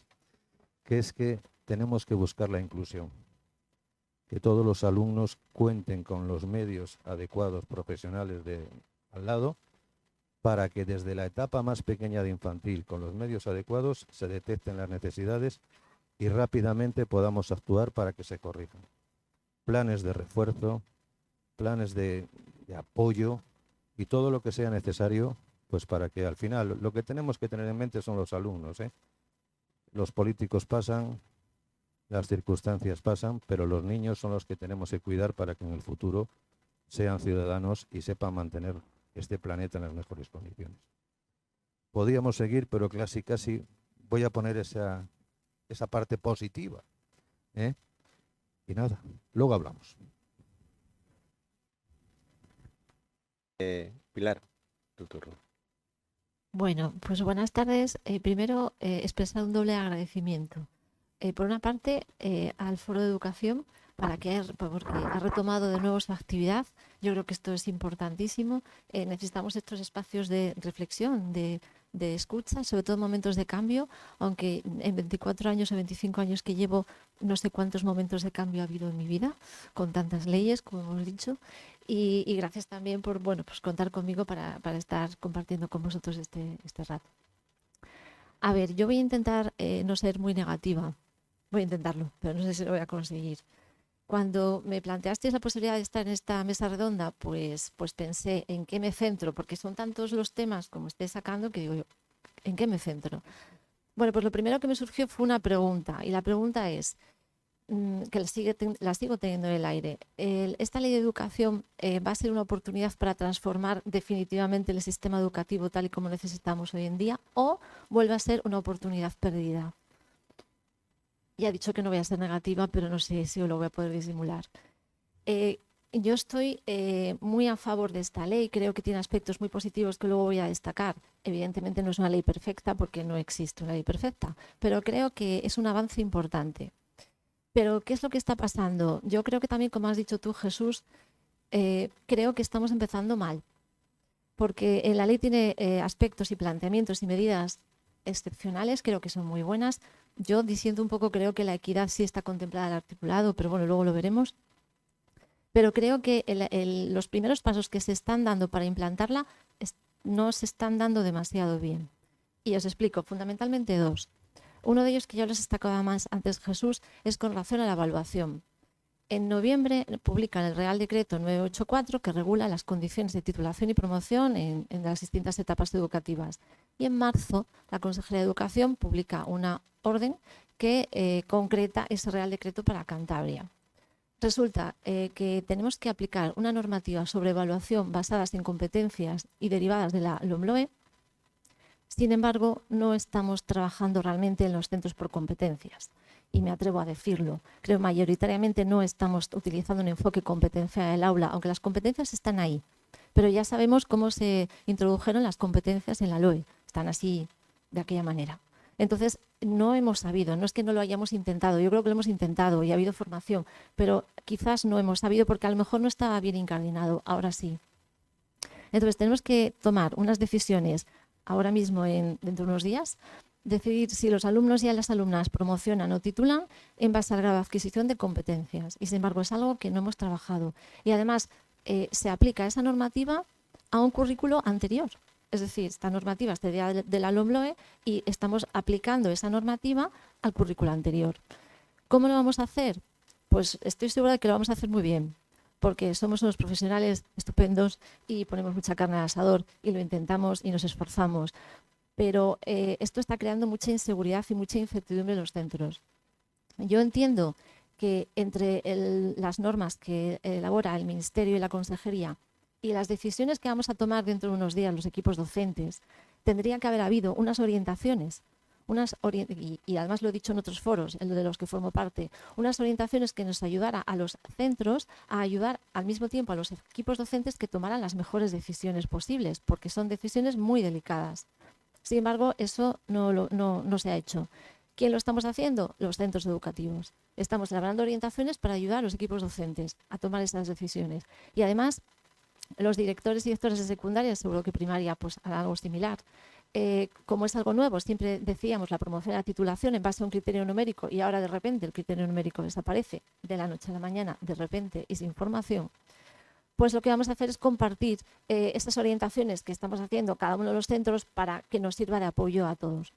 Que es que tenemos que buscar la inclusión, que todos los alumnos cuenten con los medios adecuados profesionales al lado, para que desde la etapa más pequeña de infantil, con los medios adecuados, se detecten las necesidades y rápidamente podamos actuar para que se corrijan. Planes de refuerzo, planes de apoyo y todo lo que sea necesario, pues para que al final lo que tenemos que tener en mente son los alumnos, ¿eh? Los políticos pasan, las circunstancias pasan, pero los niños son los que tenemos que cuidar para que en el futuro sean ciudadanos y sepan mantener este planeta en las mejores condiciones. Podríamos seguir, pero casi voy a poner esa parte positiva, ¿eh? Y nada, luego hablamos. Pilar, tu turno. Bueno, pues buenas tardes. Primero, expresar un doble agradecimiento. Por una parte, al Foro de Educación, porque ha retomado de nuevo su actividad. Yo creo que esto es importantísimo. Necesitamos estos espacios de reflexión, de escucha, sobre todo en momentos de cambio, aunque en 24 años o 25 años que llevo, no sé cuántos momentos de cambio ha habido en mi vida, con tantas leyes, como hemos dicho. Y gracias también por pues contar conmigo para estar compartiendo con vosotros este rato. A ver, yo voy a intentar no ser muy negativa. Voy a intentarlo, pero no sé si lo voy a conseguir. Cuando me planteasteis la posibilidad de estar en esta mesa redonda, pues pensé en qué me centro, porque son tantos los temas como estés sacando que digo yo, ¿en qué me centro? Bueno, pues lo primero que me surgió fue una pregunta, y la pregunta es, que la sigo teniendo en el aire. ¿Esta ley de educación va a ser una oportunidad para transformar definitivamente el sistema educativo tal y como necesitamos hoy en día, o vuelve a ser una oportunidad perdida? Ya he dicho que no voy a ser negativa, pero no sé si lo voy a poder disimular. Yo estoy muy a favor de esta ley, creo que tiene aspectos muy positivos que luego voy a destacar. Evidentemente no es una ley perfecta porque no existe una ley perfecta, pero creo que es un avance importante. Pero, ¿qué es lo que está pasando? Yo creo que también, como has dicho tú, Jesús, creo que estamos empezando mal, porque la ley tiene aspectos y planteamientos y medidas excepcionales, creo que son muy buenas. Yo disiento un poco, creo que la equidad sí está contemplada en el articulado, pero bueno, luego lo veremos. Pero creo que los primeros pasos que se están dando para implantarla no se están dando demasiado bien. Y os explico, fundamentalmente dos. Uno de ellos, que yo les destacaba más antes, Jesús, es con relación a la evaluación. En noviembre publican el Real Decreto 984, que regula las condiciones de titulación y promoción en las distintas etapas educativas. Y en marzo, la Consejería de Educación publica una orden que concreta ese Real Decreto para Cantabria. Resulta que tenemos que aplicar una normativa sobre evaluación basadas en competencias y derivadas de la LOMLOE. Sin embargo, no estamos trabajando realmente en los centros por competencias. Y me atrevo a decirlo. Creo que mayoritariamente no estamos utilizando un enfoque competencia del aula, aunque las competencias están ahí. Pero ya sabemos cómo se introdujeron las competencias en la LOE. Están así, de aquella manera. Entonces, no hemos sabido, no es que no lo hayamos intentado, yo creo que lo hemos intentado y ha habido formación, pero quizás no hemos sabido porque a lo mejor no estaba bien incardinado, ahora sí. Entonces, tenemos que tomar unas decisiones ahora mismo, dentro de unos días, decidir si los alumnos y las alumnas promocionan o titulan en base al grado de adquisición de competencias. Y sin embargo, es algo que no hemos trabajado. Y además, se aplica esa normativa a un currículo anterior. Es decir, esta normativa es de la LOMLOE y estamos aplicando esa normativa al currículo anterior. ¿Cómo lo vamos a hacer? Pues estoy segura de que lo vamos a hacer muy bien, porque somos unos profesionales estupendos y ponemos mucha carne al asador y lo intentamos y nos esforzamos. Pero esto está creando mucha inseguridad y mucha incertidumbre en los centros. Yo entiendo que entre las normas que elabora el Ministerio y la Consejería y las decisiones que vamos a tomar dentro de unos días los equipos docentes, tendría que haber habido unas orientaciones, y además lo he dicho en otros foros, en de los que formo parte, unas orientaciones que nos ayudara a los centros a ayudar al mismo tiempo a los equipos docentes que tomaran las mejores decisiones posibles, porque son decisiones muy delicadas. Sin embargo, eso no se ha hecho. ¿Quién lo estamos haciendo? Los centros educativos. Estamos elaborando orientaciones para ayudar a los equipos docentes a tomar esas decisiones. Y además, los directores y directores de secundaria, seguro que primaria, pues hará algo similar. Como es algo nuevo, siempre decíamos la promoción de la titulación en base a un criterio numérico y ahora de repente el criterio numérico desaparece de la noche a la mañana, de repente y sin formación. Pues lo que vamos a hacer es compartir estas orientaciones que estamos haciendo cada uno de los centros para que nos sirva de apoyo a todos.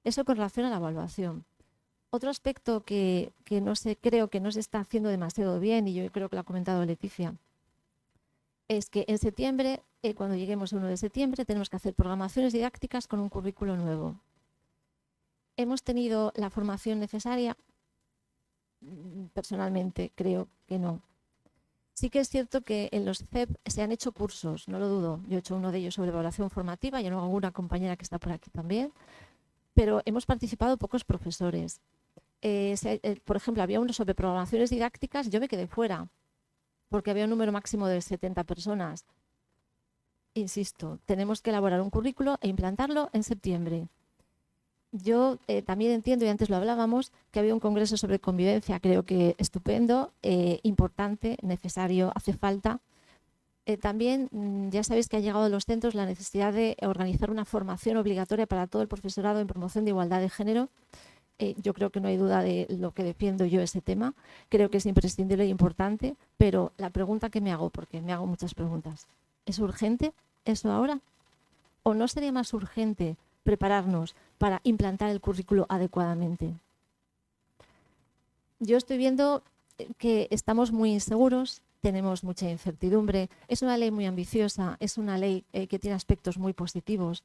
Eso con relación a la evaluación. Otro aspecto que creo que no se está haciendo demasiado bien, y yo creo que lo ha comentado Leticia, es que en septiembre, cuando lleguemos al 1 de septiembre, tenemos que hacer programaciones didácticas con un currículo nuevo. ¿Hemos tenido la formación necesaria? Personalmente creo que no. Sí que es cierto que en los CEP se han hecho cursos, no lo dudo. Yo he hecho uno de ellos sobre evaluación formativa, y alguna compañera que está por aquí también, pero hemos participado pocos profesores. Por ejemplo, había uno sobre programaciones didácticas, yo me quedé fuera, porque había un número máximo de 70 personas. Insisto, tenemos que elaborar un currículo e implantarlo en septiembre. Yo también entiendo, y antes lo hablábamos, que había un congreso sobre convivencia, creo que estupendo, importante, necesario, hace falta. También ya sabéis que ha llegado a los centros la necesidad de organizar una formación obligatoria para todo el profesorado en promoción de igualdad de género. Yo creo que no hay duda de lo que defiendo yo ese tema. Creo que es imprescindible e importante, pero la pregunta que me hago, porque me hago muchas preguntas, ¿es urgente eso ahora? ¿O no sería más urgente prepararnos para implantar el currículo adecuadamente? Yo estoy viendo que estamos muy inseguros, tenemos mucha incertidumbre. Es una ley muy ambiciosa, es una ley que tiene aspectos muy positivos.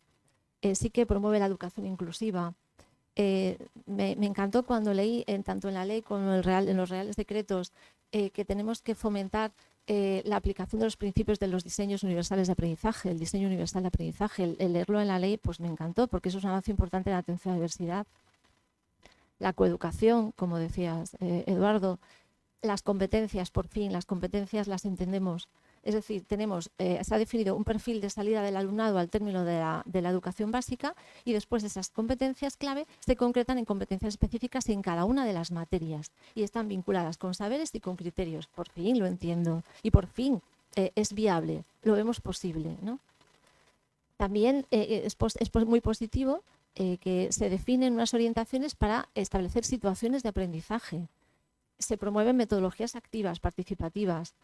Sí que promueve la educación inclusiva. Me encantó cuando leí, tanto en la ley como en los reales decretos, que tenemos que fomentar la aplicación de los principios de los diseños universales de aprendizaje, el diseño universal de aprendizaje. El leerlo en la ley pues me encantó, porque eso es un avance importante en la atención a la diversidad. La coeducación, como decías, Eduardo, las competencias, por fin, las competencias las entendemos. Es decir, se ha definido un perfil de salida del alumnado al término de la educación básica, y después esas competencias clave se concretan en competencias específicas en cada una de las materias y están vinculadas con saberes y con criterios. Por fin lo entiendo y por fin es viable, lo vemos posible, ¿no? También es muy positivo que se definen unas orientaciones para establecer situaciones de aprendizaje. Se promueven metodologías activas, participativas.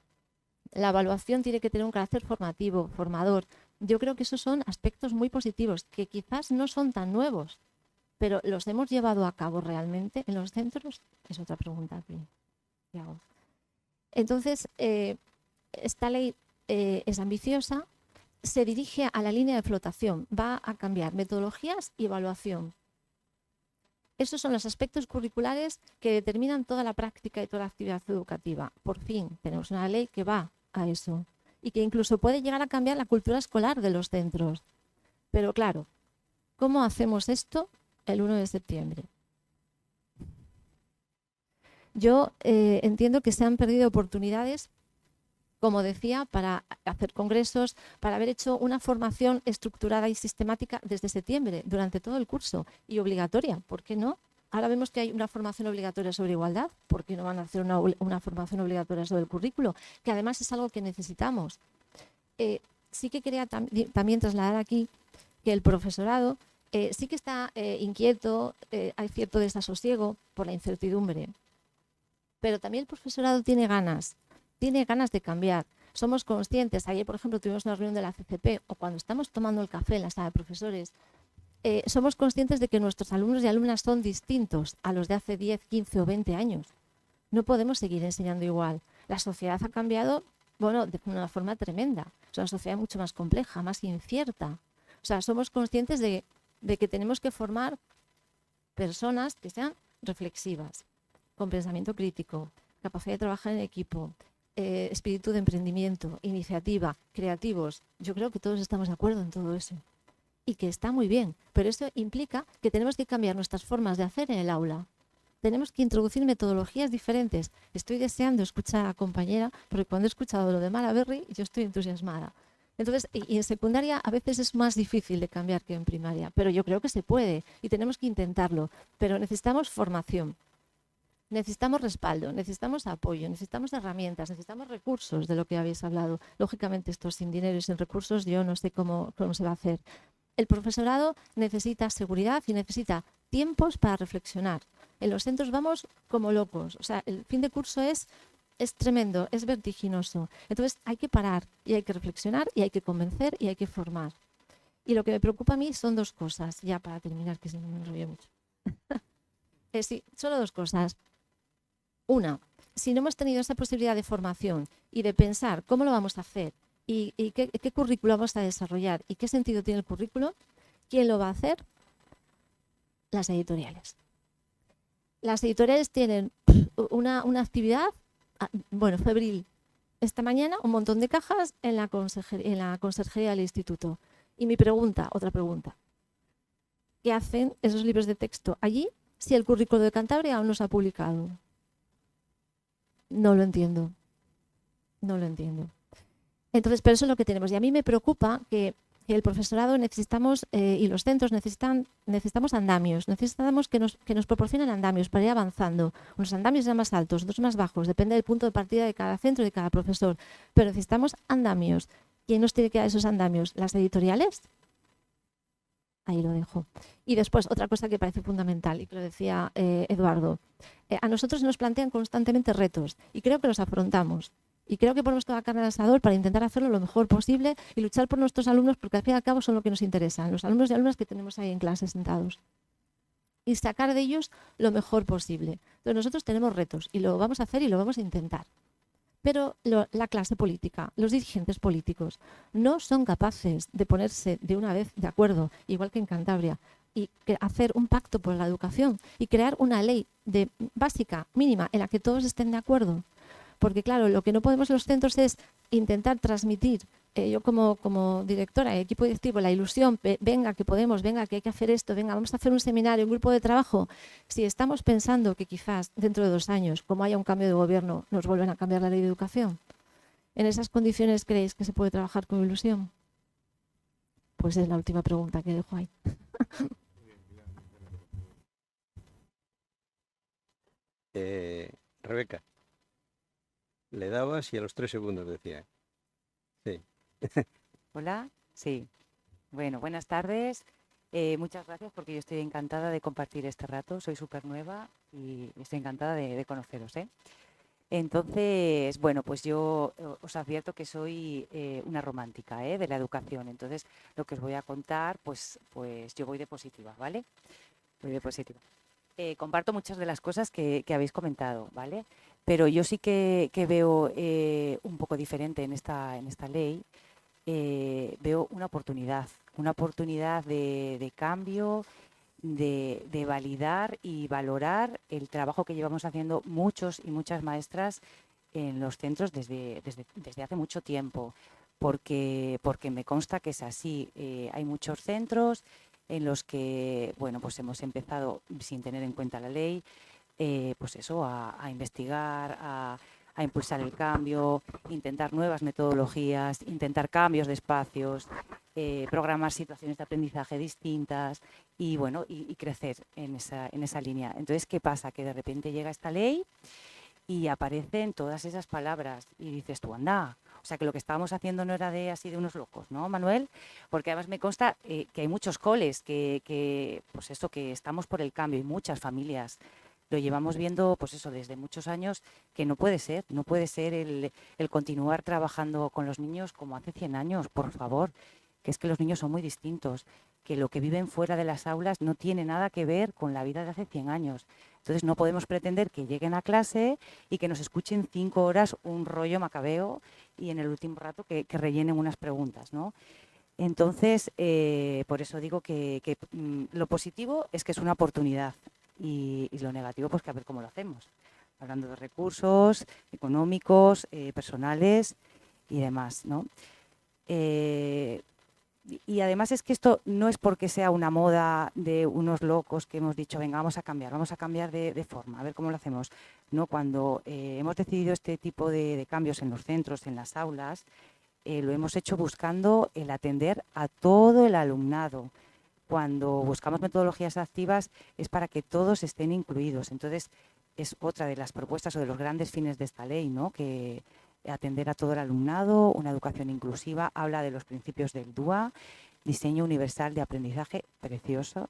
La evaluación tiene que tener un carácter formativo, formador. Yo creo que esos son aspectos muy positivos, que quizás no son tan nuevos, pero ¿los hemos llevado a cabo realmente en los centros? Es otra pregunta que hago. Entonces, esta ley es ambiciosa, se dirige a la línea de flotación, va a cambiar metodologías y evaluación. Esos son los aspectos curriculares que determinan toda la práctica y toda la actividad educativa. Por fin, tenemos una ley que va a eso y que incluso puede llegar a cambiar la cultura escolar de los centros. Pero claro, ¿cómo hacemos esto el 1 de septiembre? Yo entiendo que se han perdido oportunidades, como decía, para hacer congresos, para haber hecho una formación estructurada y sistemática desde septiembre, durante todo el curso, y obligatoria. ¿Por qué no? Ahora vemos que hay una formación obligatoria sobre igualdad. ¿Por qué no van a hacer una formación obligatoria sobre el currículo? Que además es algo que necesitamos. Sí que quería también trasladar aquí que el profesorado sí que está inquieto, hay cierto desasosiego por la incertidumbre. Pero también el profesorado tiene ganas de cambiar. Somos conscientes, ayer por ejemplo tuvimos una reunión de la CCP, o cuando estamos tomando el café en la sala de profesores, somos conscientes de que nuestros alumnos y alumnas son distintos a los de hace 10, 15 o 20 años. No podemos seguir enseñando igual. La sociedad ha cambiado, bueno, de una forma tremenda. Es una sociedad mucho más compleja, más incierta. O sea, somos conscientes de que tenemos que formar personas que sean reflexivas, con pensamiento crítico, capacidad de trabajar en equipo, espíritu de emprendimiento, iniciativa, creativos. Yo creo que todos estamos de acuerdo en todo eso y que está muy bien, pero eso implica que tenemos que cambiar nuestras formas de hacer en el aula. Tenemos que introducir metodologías diferentes. Estoy deseando escuchar a la compañera, porque cuando he escuchado lo de Malaberry yo estoy entusiasmada. Entonces, y en secundaria a veces es más difícil de cambiar que en primaria, pero yo creo que se puede y tenemos que intentarlo, pero necesitamos formación. Necesitamos respaldo, necesitamos apoyo, necesitamos herramientas, necesitamos recursos, de lo que habéis hablado. Lógicamente, esto sin dinero y sin recursos yo no sé cómo se va a hacer. El profesorado necesita seguridad y necesita tiempos para reflexionar. En los centros vamos como locos. O sea, el fin de curso es tremendo, es vertiginoso. Entonces hay que parar y hay que reflexionar y hay que convencer y hay que formar. Y lo que me preocupa a mí son dos cosas, ya para terminar, que si no me enrollo mucho. Sí, solo dos cosas. Una, si no hemos tenido esa posibilidad de formación y de pensar cómo lo vamos a hacer y qué currículo vamos a desarrollar y qué sentido tiene el currículo, ¿quién lo va a hacer? Las editoriales. Las editoriales tienen una actividad, bueno, febril. Esta mañana un montón de cajas en la conserjería del instituto. Y mi pregunta, otra pregunta. ¿Qué hacen esos libros de texto allí si el currículo de Cantabria aún no se ha publicado? No lo entiendo. No lo entiendo. Entonces, pero eso es lo que tenemos. Y a mí me preocupa que el profesorado necesitamos, y los centros necesitamos andamios, necesitamos que nos proporcionen andamios para ir avanzando. Unos andamios serán más altos, otros más bajos, depende del punto de partida de cada centro y de cada profesor. Pero necesitamos andamios. ¿Quién nos tiene que dar esos andamios? ¿Las editoriales? Ahí lo dejo. Y después, otra cosa que parece fundamental, y que lo decía Eduardo. A nosotros nos plantean constantemente retos, y creo que los afrontamos. Y creo que ponemos toda la carne al asador para intentar hacerlo lo mejor posible y luchar por nuestros alumnos, porque al fin y al cabo son lo que nos interesan, los alumnos y alumnas que tenemos ahí en clase sentados. y sacar de ellos lo mejor posible. Entonces nosotros tenemos retos y lo vamos a hacer y lo vamos a intentar. Pero la clase política, los dirigentes políticos, no son capaces de ponerse de una vez de acuerdo, igual que en Cantabria, y hacer un pacto por la educación y crear una ley básica, mínima, en la que todos estén de acuerdo. Porque claro, lo que no podemos en los centros es intentar transmitir, yo como directora, equipo directivo, la ilusión, venga que podemos, venga que hay que hacer esto, venga, vamos a hacer un seminario, un grupo de trabajo. Si estamos pensando que quizás dentro de 2 años, como haya un cambio de gobierno, nos vuelven a cambiar la ley de educación, ¿en esas condiciones creéis que se puede trabajar con ilusión? Pues es la última pregunta que dejo ahí. Rebeca, le dabas y a los 3 segundos decía. Sí. Hola, sí. Bueno, buenas tardes. Muchas gracias porque yo estoy encantada de compartir este rato. Soy súper nueva y estoy encantada de conoceros, ¿eh? Entonces, bueno, pues yo os advierto que soy una romántica, de la educación. Entonces, lo que os voy a contar, pues yo voy de positiva, ¿vale? Voy de positiva. Comparto muchas de las cosas que habéis comentado, ¿vale? Pero yo sí que veo un poco diferente en esta ley. Veo una oportunidad de cambio, de validar y valorar el trabajo que llevamos haciendo muchos y muchas maestras en los centros desde hace mucho tiempo, porque me consta que es así. Hay muchos centros en los que, bueno, pues hemos empezado sin tener en cuenta la ley, pues eso, a investigar, a impulsar el cambio, intentar nuevas metodologías, intentar cambios de espacios, programar situaciones de aprendizaje distintas y, bueno, y crecer en esa línea. Entonces, ¿qué pasa? Que de repente llega esta ley y aparecen todas esas palabras y dices tú, anda, o sea que lo que estábamos haciendo no era así de unos locos, ¿no, Manuel? Porque además me consta que hay muchos coles que pues eso, que estamos por el cambio y muchas familias lo llevamos viendo, pues eso, desde muchos años, que no puede ser el continuar trabajando con los niños como hace 100 años, por favor, que es que los niños son muy distintos, que lo que viven fuera de las aulas no tiene nada que ver con la vida de hace 100 años. Entonces no podemos pretender que lleguen a clase y que nos escuchen 5 horas un rollo macabeo y en el último rato que rellenen unas preguntas, ¿no? Entonces, por eso digo que lo positivo es que es una oportunidad y lo negativo, pues que a ver cómo lo hacemos. Hablando de recursos económicos, personales y demás, ¿no? Y además es que esto no es porque sea una moda de unos locos que hemos dicho, venga, vamos a cambiar de forma, a ver cómo lo hacemos. No, cuando hemos decidido este tipo de cambios en los centros, en las aulas, lo hemos hecho buscando el atender a todo el alumnado. Cuando buscamos metodologías activas es para que todos estén incluidos. Entonces, es otra de las propuestas o de los grandes fines de esta ley, ¿no? Que atender a todo el alumnado, una educación inclusiva, habla de los principios del DUA, diseño universal de aprendizaje, preciosa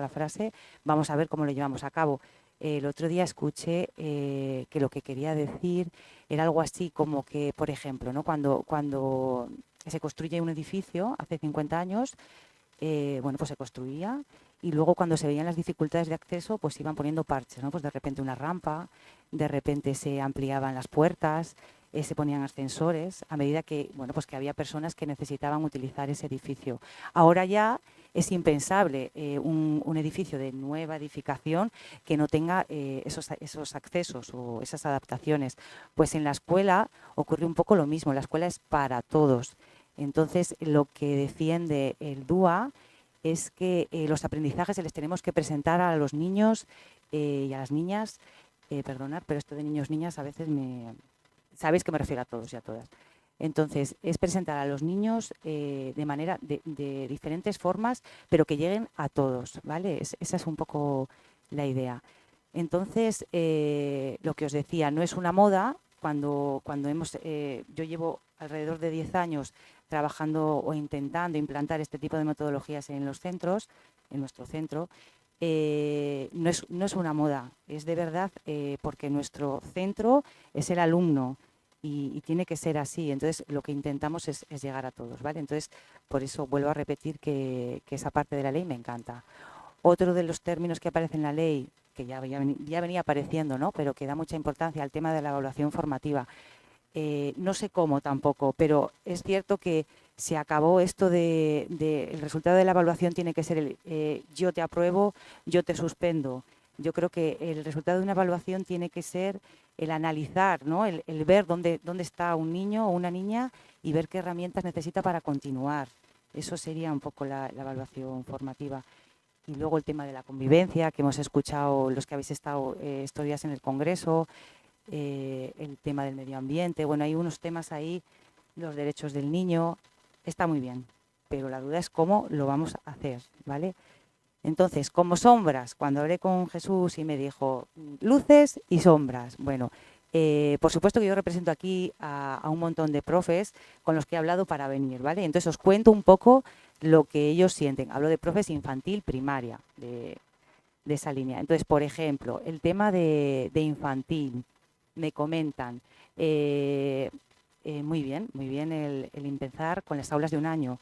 la frase, vamos a ver cómo lo llevamos a cabo. El otro día escuché que lo que quería decir era algo así como que, por ejemplo, ¿no? cuando se construye un edificio hace 50 años, bueno, pues se construía y luego cuando se veían las dificultades de acceso, pues iban poniendo parches, ¿no? Pues de repente una rampa, de repente se ampliaban las puertas, se ponían ascensores a medida que, bueno, pues que había personas que necesitaban utilizar ese edificio. Ahora ya es impensable un edificio de nueva edificación que no tenga esos accesos o esas adaptaciones. Pues en la escuela ocurre un poco lo mismo, la escuela es para todos. Entonces, lo que defiende el DUA es que los aprendizajes se les tenemos que presentar a los niños y a las niñas, perdonad, pero esto de niños, niñas, a veces sabéis que me refiero a todos y a todas. Entonces, es presentar a los niños de diferentes formas, pero que lleguen a todos, ¿vale? Esa es un poco la idea. Entonces, lo que os decía, no es una moda. Cuando yo llevo alrededor de 10 años trabajando o intentando implantar este tipo de metodologías en los centros, en nuestro centro, no es una moda, es de verdad porque nuestro centro es el alumno y tiene que ser así. Entonces, lo que intentamos es llegar a todos, ¿vale? Entonces, por eso vuelvo a repetir que esa parte de la ley me encanta. Otro de los términos que aparece en la ley, que ya venía apareciendo, ¿no? Pero que da mucha importancia al tema de la evaluación formativa. No sé cómo tampoco, pero es cierto que se acabó esto de el resultado de la evaluación tiene que ser yo te apruebo, yo te suspendo. Yo creo que el resultado de una evaluación tiene que ser el analizar, ¿no? El ver dónde está un niño o una niña y ver qué herramientas necesita para continuar. Eso sería un poco la evaluación formativa. Y luego el tema de la convivencia, que hemos escuchado los que habéis estado estos días en el Congreso, el tema del medio ambiente. Bueno, hay unos temas ahí, los derechos del niño, está muy bien, pero la duda es cómo lo vamos a hacer, ¿vale? Entonces, como sombras, cuando hablé con Jesús y me dijo luces y sombras, bueno, por supuesto que yo represento aquí a un montón de profes con los que he hablado para venir, ¿vale? Entonces os cuento un poco lo que ellos sienten. Hablo de profes infantil, primaria, de esa línea. Entonces, por ejemplo, el tema de infantil, me comentan, muy bien el empezar con las aulas de un año,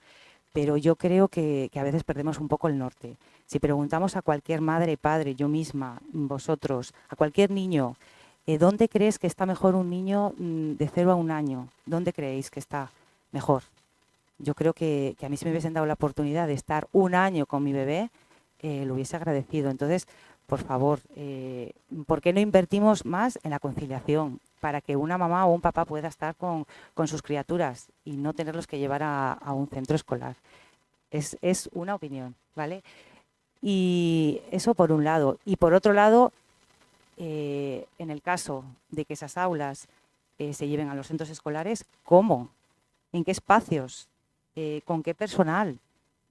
pero yo creo que a veces perdemos un poco el norte. Si preguntamos a cualquier madre, padre, yo misma, vosotros, a cualquier niño, ¿dónde crees que está mejor un niño de 0 a 1 año? ¿Dónde creéis que está mejor? Yo creo que a mí si me hubiesen dado la oportunidad de estar 1 año con mi bebé, lo hubiese agradecido. Entonces, por favor, ¿por qué no invertimos más en la conciliación? Para que una mamá o un papá pueda estar con sus criaturas y no tenerlos que llevar a un centro escolar. Es una opinión, ¿vale? Y eso por un lado. Y por otro lado, en el caso de que esas aulas se lleven a los centros escolares, ¿cómo? ¿En qué espacios? ¿Con qué personal?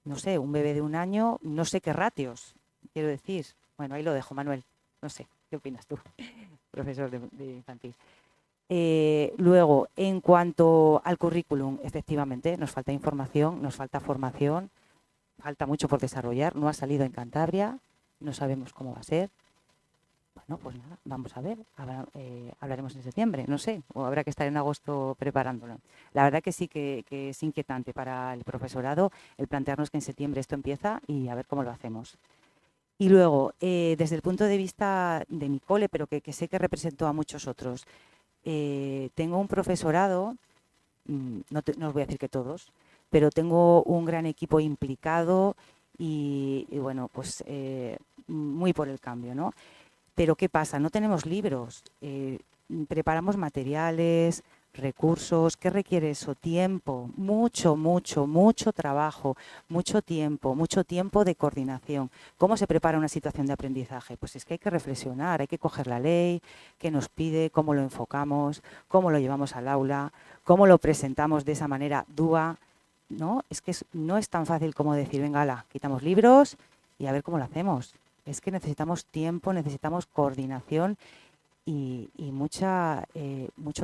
No sé, un bebé de 1 año, no sé qué ratios, quiero decir. Bueno, ahí lo dejo, Manuel. No sé, ¿qué opinas tú, profesor de infantil? Luego, en cuanto al currículum, efectivamente, nos falta información, nos falta formación, falta mucho por desarrollar. No ha salido en Cantabria, no sabemos cómo va a ser. Bueno, pues nada, vamos a ver, hablaremos en septiembre, no sé, o habrá que estar en agosto preparándolo. La verdad que sí que es inquietante para el profesorado el plantearnos que en septiembre esto empieza y a ver cómo lo hacemos. Y luego, desde el punto de vista de mi cole, pero que sé que representó a muchos otros, tengo un profesorado, no os voy a decir que todos, pero tengo un gran equipo implicado y bueno, pues muy por el cambio, ¿no? Pero ¿qué pasa? No tenemos libros, preparamos materiales, recursos. ¿Qué requiere eso? Tiempo, mucho trabajo, mucho tiempo de coordinación. ¿Cómo se prepara una situación de aprendizaje? Pues es que hay que reflexionar, hay que coger la ley, qué nos pide, cómo lo enfocamos, cómo lo llevamos al aula, cómo lo presentamos de esa manera dúa, ¿no? Es que no es tan fácil como decir, venga, ala, quitamos libros y a ver cómo lo hacemos. Es que necesitamos tiempo, necesitamos coordinación y mucho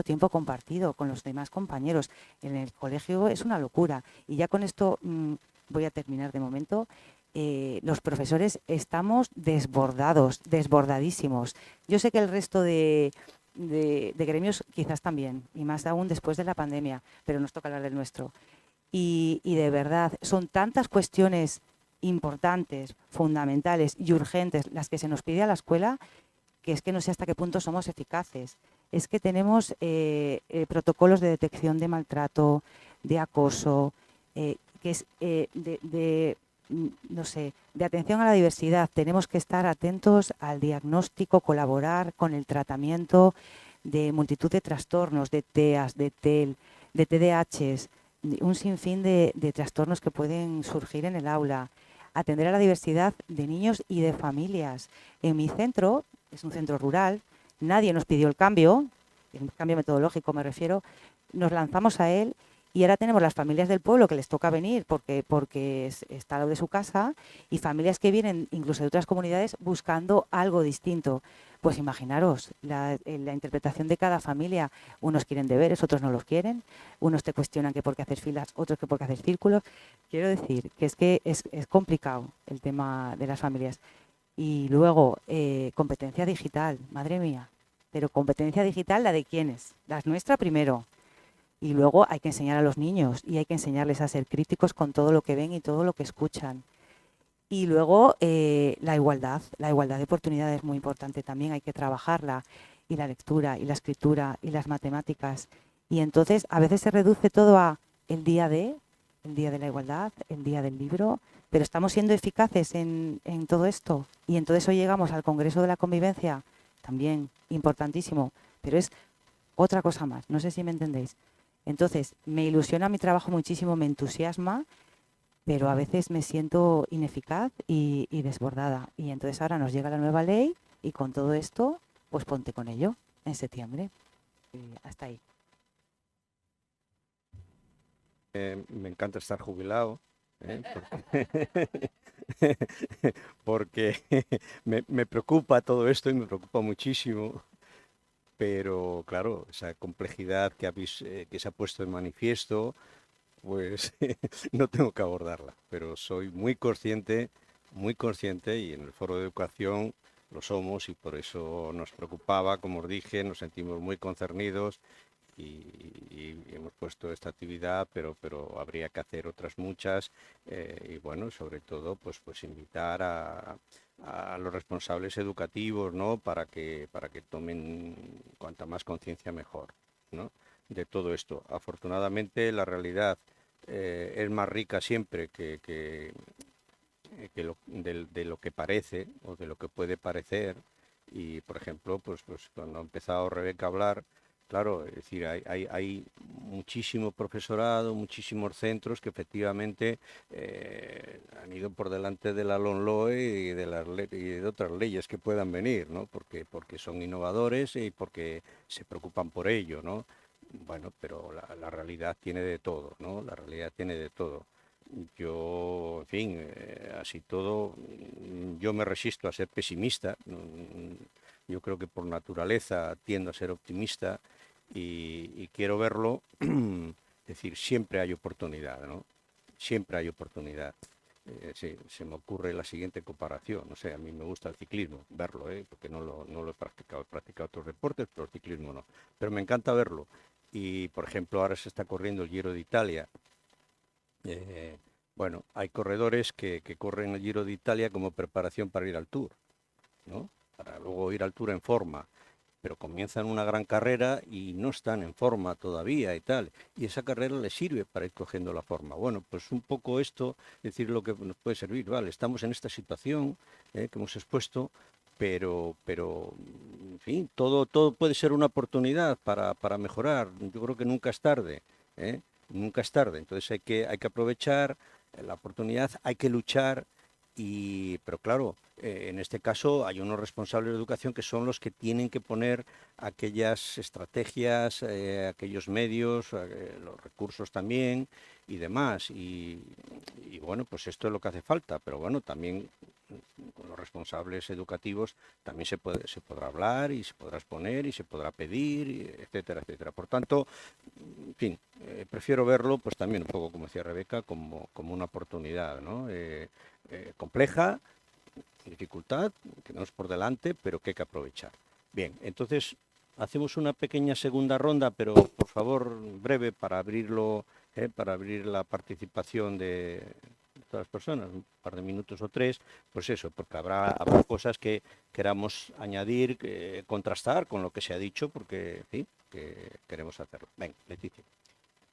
tiempo compartido con los demás compañeros. En el colegio es una locura. Y ya con esto voy a terminar de momento. Los profesores estamos desbordadísimos. Yo sé que el resto de gremios quizás también, y más aún después de la pandemia, pero nos toca hablar del nuestro. Y de verdad, son tantas cuestiones importantes, fundamentales y urgentes las que se nos pide a la escuela, que es que no sé hasta qué punto somos eficaces. Es que tenemos protocolos de detección de maltrato, de acoso, que es no sé, de atención a la diversidad. Tenemos que estar atentos al diagnóstico, colaborar con el tratamiento de multitud de trastornos, de TEAs, de TEL, de TDAHs, un sinfín de trastornos que pueden surgir en el aula. Atender a la diversidad de niños y de familias. En mi centro, es un centro rural, nadie nos pidió el cambio metodológico me refiero, nos lanzamos a él y ahora tenemos las familias del pueblo que les toca venir porque está al lado de su casa y familias que vienen incluso de otras comunidades buscando algo distinto. Pues imaginaros la interpretación de cada familia. Unos quieren deberes, otros no los quieren. Unos te cuestionan que por qué hacer filas, otros que por qué hacer círculos. Quiero decir que es complicado el tema de las familias. Y luego, competencia digital, madre mía. Pero competencia digital, ¿la de quiénes? La nuestra primero. Y luego hay que enseñar a los niños y hay que enseñarles a ser críticos con todo lo que ven y todo lo que escuchan. Y luego la igualdad de oportunidades es muy importante también, hay que trabajarla, y la lectura, y la escritura, y las matemáticas. Y entonces a veces se reduce todo a el día de la igualdad, el día del libro, pero estamos siendo eficaces en todo esto. Y entonces hoy llegamos al Congreso de la Convivencia, también importantísimo, pero es otra cosa más, no sé si me entendéis. Entonces, me ilusiona mi trabajo muchísimo, me entusiasma, pero a veces me siento ineficaz y desbordada. Y entonces ahora nos llega la nueva ley y con todo esto, pues ponte con ello en septiembre. Y hasta ahí. Me encanta estar jubilado, porque, porque me preocupa todo esto y me preocupa muchísimo, pero claro, esa complejidad que se ha puesto en manifiesto, pues no tengo que abordarla, pero soy muy consciente y en el foro de educación lo somos y por eso nos preocupaba, como os dije, nos sentimos muy concernidos y hemos puesto esta actividad, pero habría que hacer otras muchas y bueno, sobre todo pues invitar a los responsables educativos, ¿no? Para que tomen cuanta más conciencia mejor, ¿no? De todo esto. Afortunadamente la realidad es más rica siempre de lo que parece o de lo que puede parecer. Y, por ejemplo, pues cuando ha empezado Rebeca a hablar, claro, es decir, hay muchísimo profesorado, muchísimos centros que efectivamente han ido por delante de la LOMLOE y de otras leyes que puedan venir, ¿no? Porque son innovadores y porque se preocupan por ello, ¿no? Bueno, pero la realidad tiene de todo, ¿no? La realidad tiene de todo. Yo, en fin, así todo, yo me resisto a ser pesimista. Yo creo que por naturaleza tiendo a ser optimista y quiero verlo. Es decir, siempre hay oportunidad, ¿no? Siempre hay oportunidad. Sí, se me ocurre la siguiente comparación. No sé, a mí me gusta el ciclismo, verlo, porque no lo he practicado otros deportes, pero el ciclismo no. Pero me encanta verlo. Y, por ejemplo, ahora se está corriendo el Giro de Italia. Eh, bueno, hay corredores que corren el Giro de Italia como preparación para ir al Tour, ¿no? Para luego ir al Tour en forma, pero comienzan una gran carrera y no están en forma todavía y tal, y esa carrera les sirve para ir cogiendo la forma. Bueno, pues un poco esto, es decir, lo que nos puede servir, vale, estamos en esta situación que hemos expuesto, en fin, todo puede ser una oportunidad para mejorar. Yo creo que nunca es tarde, ¿eh? Nunca es tarde, entonces hay que aprovechar la oportunidad, hay que luchar, pero claro, en este caso hay unos responsables de educación que son los que tienen que poner aquellas estrategias, aquellos medios, los recursos también y demás. Y bueno, pues esto es lo que hace falta, pero bueno, también con los responsables educativos también se podrá hablar y se podrá exponer y se podrá pedir, etcétera, etcétera. Por tanto, en fin, prefiero verlo, pues también un poco, como decía Rebeca, como una oportunidad, ¿no? Compleja, dificultad, que tenemos por delante, pero que hay que aprovechar. Bien, entonces hacemos una pequeña segunda ronda, pero por favor, breve, para abrir la participación de todas las personas, un par de minutos o tres, pues eso, porque habrá cosas que queramos añadir, contrastar con lo que se ha dicho, porque, en fin, que queremos hacerlo. Venga, Leticia.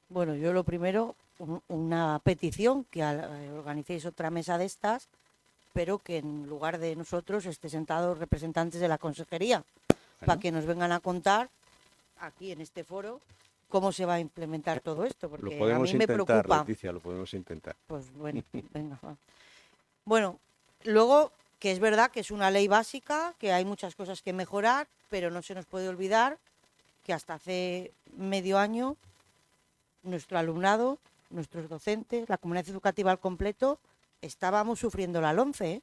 Bueno, yo lo primero, una petición, que organicéis otra mesa de estas, pero que en lugar de nosotros esté sentados representantes de la consejería, para que nos vengan a contar aquí en este foro cómo se va a implementar todo esto, porque Lo podemos a mí me intentar, preocupa. Leticia, lo podemos intentar. Pues bueno, venga. Va. Bueno, luego que es verdad que es una ley básica, que hay muchas cosas que mejorar, pero no se nos puede olvidar que hasta hace medio año nuestro alumnado, nuestros docentes, la comunidad educativa al completo, estábamos sufriendo la LOMCE, ¿eh?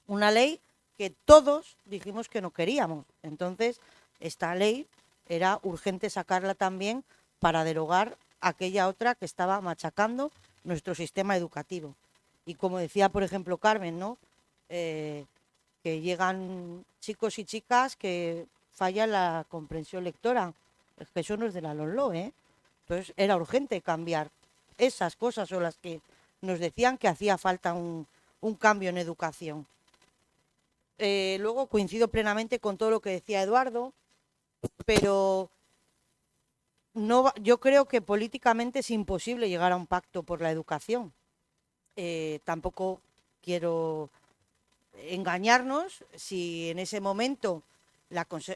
Una ley que todos dijimos que no queríamos. Entonces, esta ley era urgente sacarla también para derogar aquella otra que estaba machacando nuestro sistema educativo. Y como decía, por ejemplo, Carmen, ¿no? Que llegan chicos y chicas que falla la comprensión lectora. Es que eso no es de la LOMLOE, ¿eh? Entonces era urgente cambiar esas cosas, o las que nos decían que hacía falta un un cambio en educación. Luego coincido plenamente con todo lo que decía Eduardo, pero yo creo que políticamente es imposible llegar a un pacto por la educación. Tampoco quiero engañarnos si en ese momento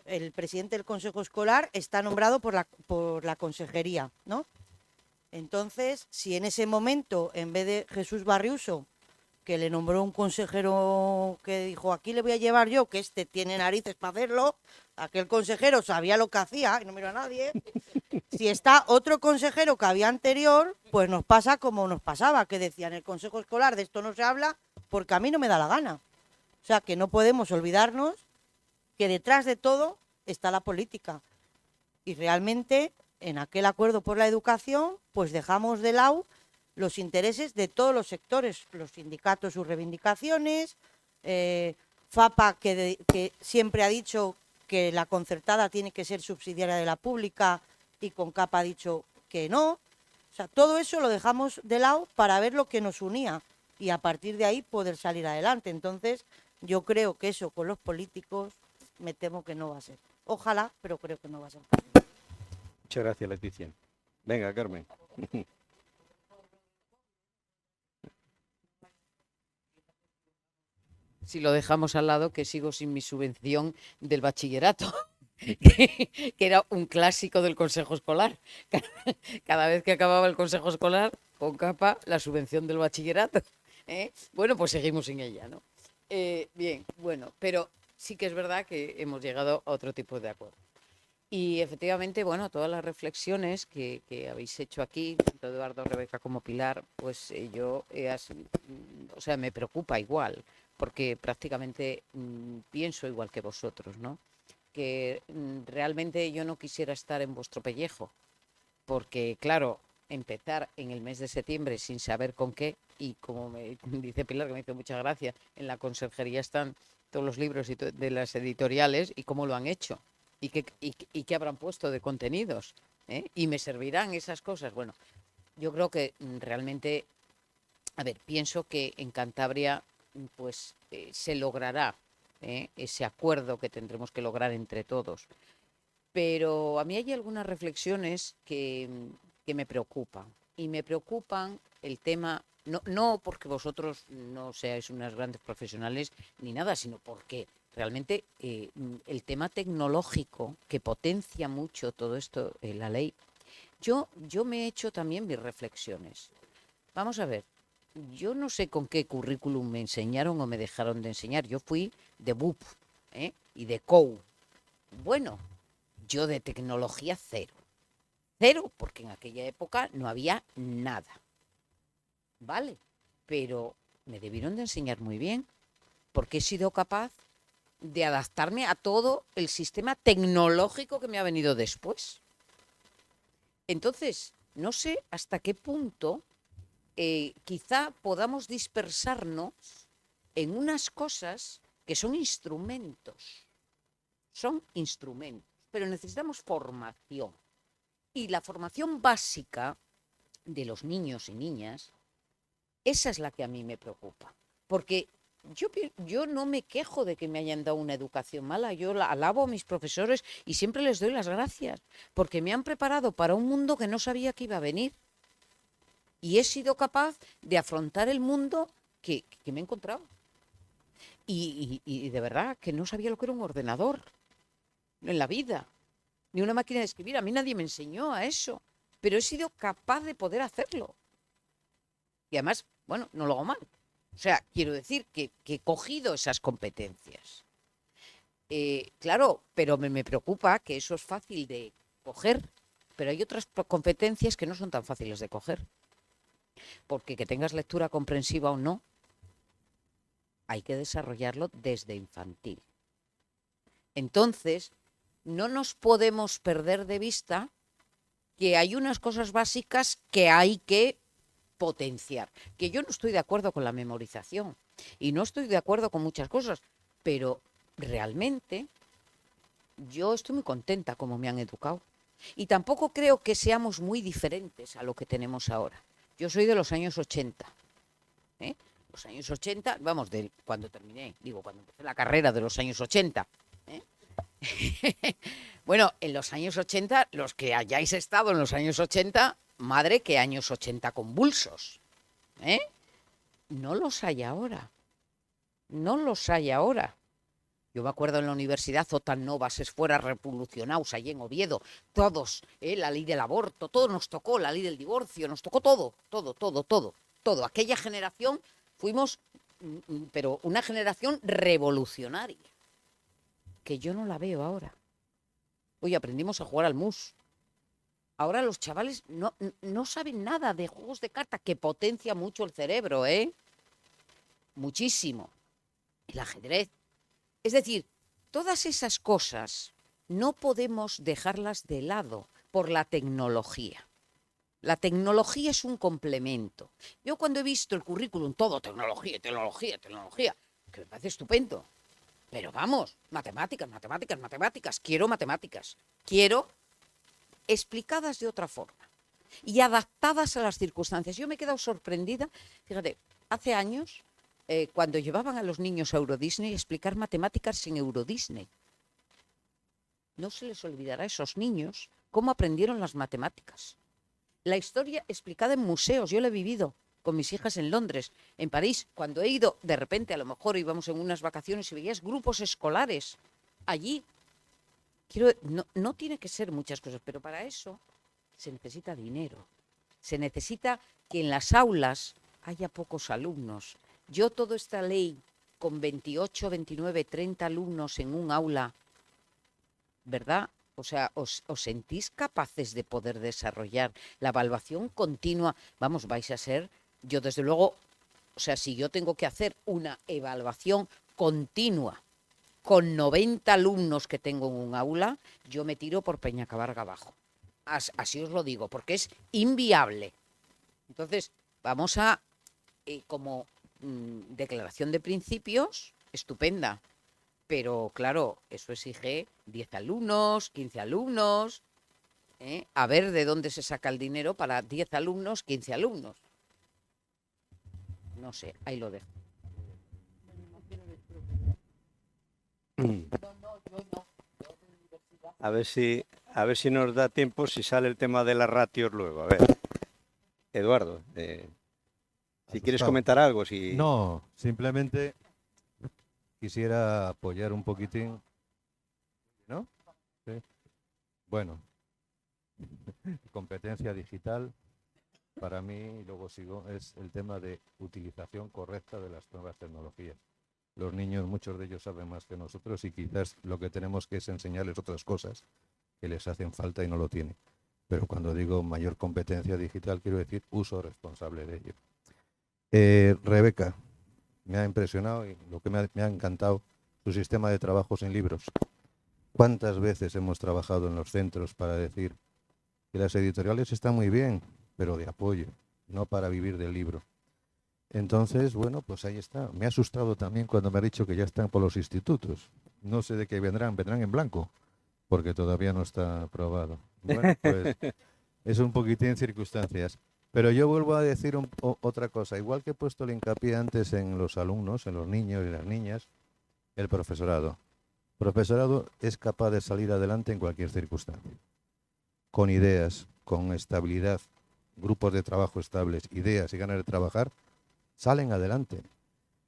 el presidente del Consejo Escolar está nombrado por la consejería, ¿no? Entonces, si en ese momento, en vez de Jesús Barriuso, que le nombró un consejero que dijo, aquí le voy a llevar yo, que este tiene narices para hacerlo, aquel consejero sabía lo que hacía y no miró a nadie. Si está otro consejero que había anterior, pues nos pasa como nos pasaba, que decían, el Consejo Escolar de esto no se habla porque a mí no me da la gana. O sea, que no podemos olvidarnos que detrás de todo está la política. Y realmente, en aquel acuerdo por la educación, pues dejamos de lado los intereses de todos los sectores, los sindicatos, sus reivindicaciones, FAPA, que siempre ha dicho que la concertada tiene que ser subsidiaria de la pública y CONCAP ha dicho que no. O sea, todo eso lo dejamos de lado para ver lo que nos unía y a partir de ahí poder salir adelante. Entonces, yo creo que eso con los políticos me temo que no va a ser. Ojalá, pero creo que no va a ser. Muchas gracias, Leticia. Venga, Carmen. Si lo dejamos al lado, que sigo sin mi subvención del bachillerato, que era un clásico del consejo escolar. Cada vez que acababa el consejo escolar, CONCAP, la subvención del bachillerato. Bueno, pues seguimos sin ella, ¿no? Bien, bueno, pero sí que es verdad que hemos llegado a otro tipo de acuerdo. Y efectivamente, bueno, todas las reflexiones que habéis hecho aquí, tanto Eduardo, Rebeca como Pilar, pues o sea, me preocupa igual, porque prácticamente pienso igual que vosotros, ¿no? Que realmente yo no quisiera estar en vuestro pellejo, porque claro, empezar en el mes de septiembre sin saber con qué, y como me dice Pilar, que me hizo mucha gracia, en la conserjería están todos los libros de las editoriales y cómo lo han hecho. ¿Y qué habrán puesto de contenidos? ¿Y me servirán esas cosas? Bueno, yo creo que realmente, a ver, pienso que en Cantabria pues se logrará ese acuerdo que tendremos que lograr entre todos. Pero a mí hay algunas reflexiones que me preocupan. Y me preocupan el tema, no porque vosotros no seáis unas grandes profesionales ni nada, sino porque realmente el tema tecnológico que potencia mucho todo esto, la ley, yo me he hecho también mis reflexiones. Vamos a ver, yo no sé con qué currículum me enseñaron o me dejaron de enseñar. Yo fui de BUP y de COU. Bueno, yo de tecnología cero. Cero, porque en aquella época no había nada. Vale, pero me debieron de enseñar muy bien, porque he sido capaz de adaptarme a todo el sistema tecnológico que me ha venido después. Entonces, no sé hasta qué punto quizá podamos dispersarnos en unas cosas que son instrumentos. Son instrumentos, pero necesitamos formación. Y la formación básica de los niños y niñas, esa es la que a mí me preocupa. Porque yo no me quejo de que me hayan dado una educación mala, yo alabo a mis profesores y siempre les doy las gracias, porque me han preparado para un mundo que no sabía que iba a venir. Y he sido capaz de afrontar el mundo que me he encontrado. Y de verdad que no sabía lo que era un ordenador en la vida, ni una máquina de escribir. A mí nadie me enseñó a eso, pero he sido capaz de poder hacerlo. Y además, bueno, no lo hago mal. O sea, quiero decir que he cogido esas competencias. Claro, pero me preocupa que eso es fácil de coger, pero hay otras competencias que no son tan fáciles de coger. Porque que tengas lectura comprensiva o no, hay que desarrollarlo desde infantil. Entonces, no nos podemos perder de vista que hay unas cosas básicas que hay que potenciar. Que yo no estoy de acuerdo con la memorización y no estoy de acuerdo con muchas cosas, pero realmente yo estoy muy contenta como me han educado. Y tampoco creo que seamos muy diferentes a lo que tenemos ahora. Yo soy de los años 80. los años 80, vamos, cuando terminé, cuando empecé la carrera de los años 80. ¿eh? Bueno, en los años 80, los que hayáis estado en los años 80, madre, qué años 80 convulsos. No los hay ahora. No los hay ahora. Yo me acuerdo en la universidad, Zotan Novas fuera revolucionados allí en Oviedo, todos, la ley del aborto, todo nos tocó, la ley del divorcio, nos tocó todo. Aquella generación fuimos, pero una generación revolucionaria, que yo no la veo ahora. Hoy aprendimos a jugar al mus. Ahora los chavales no saben nada de juegos de cartas, que potencia mucho el cerebro, muchísimo. El ajedrez. Es decir, todas esas cosas no podemos dejarlas de lado por la tecnología. La tecnología es un complemento. Yo cuando he visto el currículum, todo tecnología, que me parece estupendo. Pero vamos, matemáticas. Quiero matemáticas. Quiero explicadas de otra forma y adaptadas a las circunstancias. Yo me he quedado sorprendida. Fíjate, hace años, cuando llevaban a los niños a Euro Disney, explicar matemáticas en Euro Disney. No se les olvidará a esos niños cómo aprendieron las matemáticas. La historia explicada en museos, yo la he vivido con mis hijas en Londres, en París. Cuando he ido, de repente, a lo mejor íbamos en unas vacaciones y veías grupos escolares allí. No tiene que ser muchas cosas, pero para eso se necesita dinero. Se necesita que en las aulas haya pocos alumnos. Yo toda esta ley con 28, 29, 30 alumnos en un aula, ¿verdad? O sea, ¿os sentís capaces de poder desarrollar la evaluación continua? Vamos, vais a ser, yo desde luego, o sea, si yo tengo que hacer una evaluación continua con 90 alumnos que tengo en un aula, yo me tiro por Peñacabarga abajo. Así os lo digo, porque es inviable. Entonces, vamos a, como declaración de principios, estupenda. Pero, claro, eso exige 10 alumnos, 15 alumnos. A ver de dónde se saca el dinero para 10 alumnos, 15 alumnos. No sé, ahí lo dejo. A ver si nos da tiempo, si sale el tema de las ratios luego. A ver, Eduardo, si quieres comentar algo. No, simplemente quisiera apoyar un poquitín, ¿no? Sí. Bueno, competencia digital, para mí, y luego sigo, es el tema de utilización correcta de las nuevas tecnologías. Los niños, muchos de ellos saben más que nosotros y quizás lo que tenemos que es enseñarles otras cosas que les hacen falta y no lo tienen. Pero cuando digo mayor competencia digital, quiero decir uso responsable de ello. Rebeca, me ha impresionado y lo que me ha encantado, su sistema de trabajo sin libros. ¿Cuántas veces hemos trabajado en los centros para decir que las editoriales están muy bien, pero de apoyo, no para vivir del libro? Entonces, bueno, pues ahí está. Me ha asustado también cuando me ha dicho que ya están por los institutos. No sé de qué vendrán en blanco, porque todavía no está aprobado. Bueno, pues es un poquitín circunstancias. Pero yo vuelvo a decir otra cosa. Igual que he puesto el hincapié antes en los alumnos, en los niños y las niñas, el profesorado. El profesorado es capaz de salir adelante en cualquier circunstancia. Con ideas, con estabilidad, grupos de trabajo estables, ideas y ganas de trabajar, salen adelante.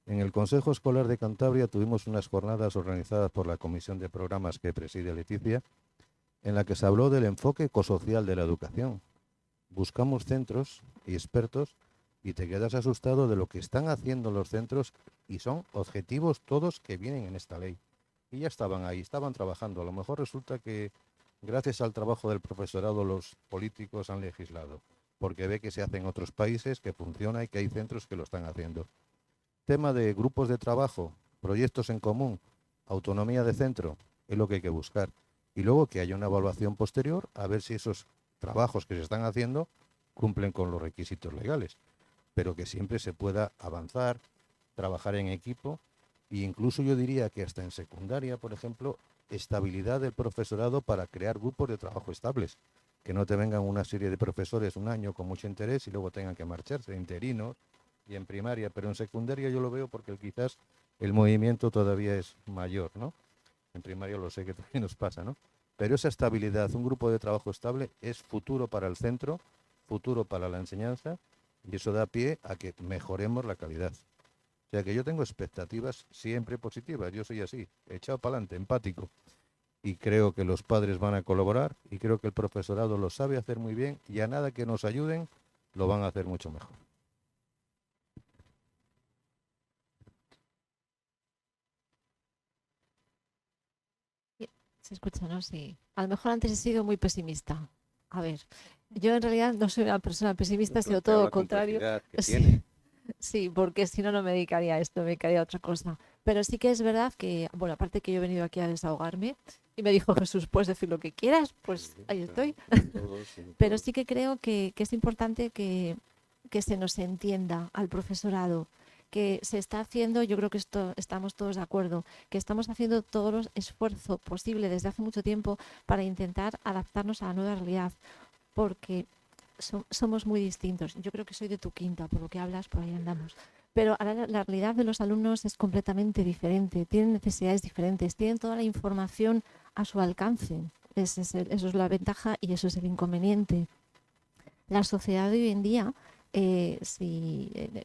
En el Consejo Escolar de Cantabria tuvimos unas jornadas organizadas por la Comisión de Programas que preside Leticia, en la que se habló del enfoque ecosocial de la educación. Buscamos centros y expertos y te quedas asustado de lo que están haciendo los centros y son objetivos todos que vienen en esta ley. Y ya estaban ahí, estaban trabajando. A lo mejor resulta que gracias al trabajo del profesorado los políticos han legislado, porque ve que se hace en otros países, que funciona y que hay centros que lo están haciendo. Tema de grupos de trabajo, proyectos en común, autonomía de centro, es lo que hay que buscar. Y luego que haya una evaluación posterior a ver si esos trabajos que se están haciendo cumplen con los requisitos legales, pero que siempre se pueda avanzar, trabajar en equipo e incluso yo diría que hasta en secundaria, por ejemplo, estabilidad del profesorado para crear grupos de trabajo estables, que no te vengan una serie de profesores un año con mucho interés y luego tengan que marcharse, interinos, y en primaria, pero en secundaria yo lo veo porque quizás el movimiento todavía es mayor, ¿no? En primaria lo sé que también nos pasa, ¿no? Pero esa estabilidad, un grupo de trabajo estable, es futuro para el centro, futuro para la enseñanza, y eso da pie a que mejoremos la calidad. O sea que yo tengo expectativas siempre positivas, yo soy así, echado para adelante, empático. Y creo que los padres van a colaborar y creo que el profesorado lo sabe hacer muy bien y a nada que nos ayuden lo van a hacer mucho mejor. Se escucha, ¿no? Sí. A lo mejor antes he sido muy pesimista. A ver, yo en realidad no soy una persona pesimista, sino todo lo contrario. Que Sí, tiene. sí, porque si no, no me dedicaría a esto, me dedicaría a otra cosa. Pero sí que es verdad que, bueno, aparte que yo he venido aquí a desahogarme y me dijo Jesús, puedes decir lo que quieras, pues ahí estoy. Pero sí que creo que es importante que se nos entienda al profesorado, que se está haciendo, yo creo que esto estamos todos de acuerdo, que estamos haciendo todo el esfuerzo posible desde hace mucho tiempo para intentar adaptarnos a la nueva realidad, porque somos muy distintos. Yo creo que soy de tu quinta, por lo que hablas, por ahí andamos. Pero ahora la realidad de los alumnos es completamente diferente, tienen necesidades diferentes, tienen toda la información a su alcance. Eso es la ventaja y eso es el inconveniente. La sociedad de hoy en día,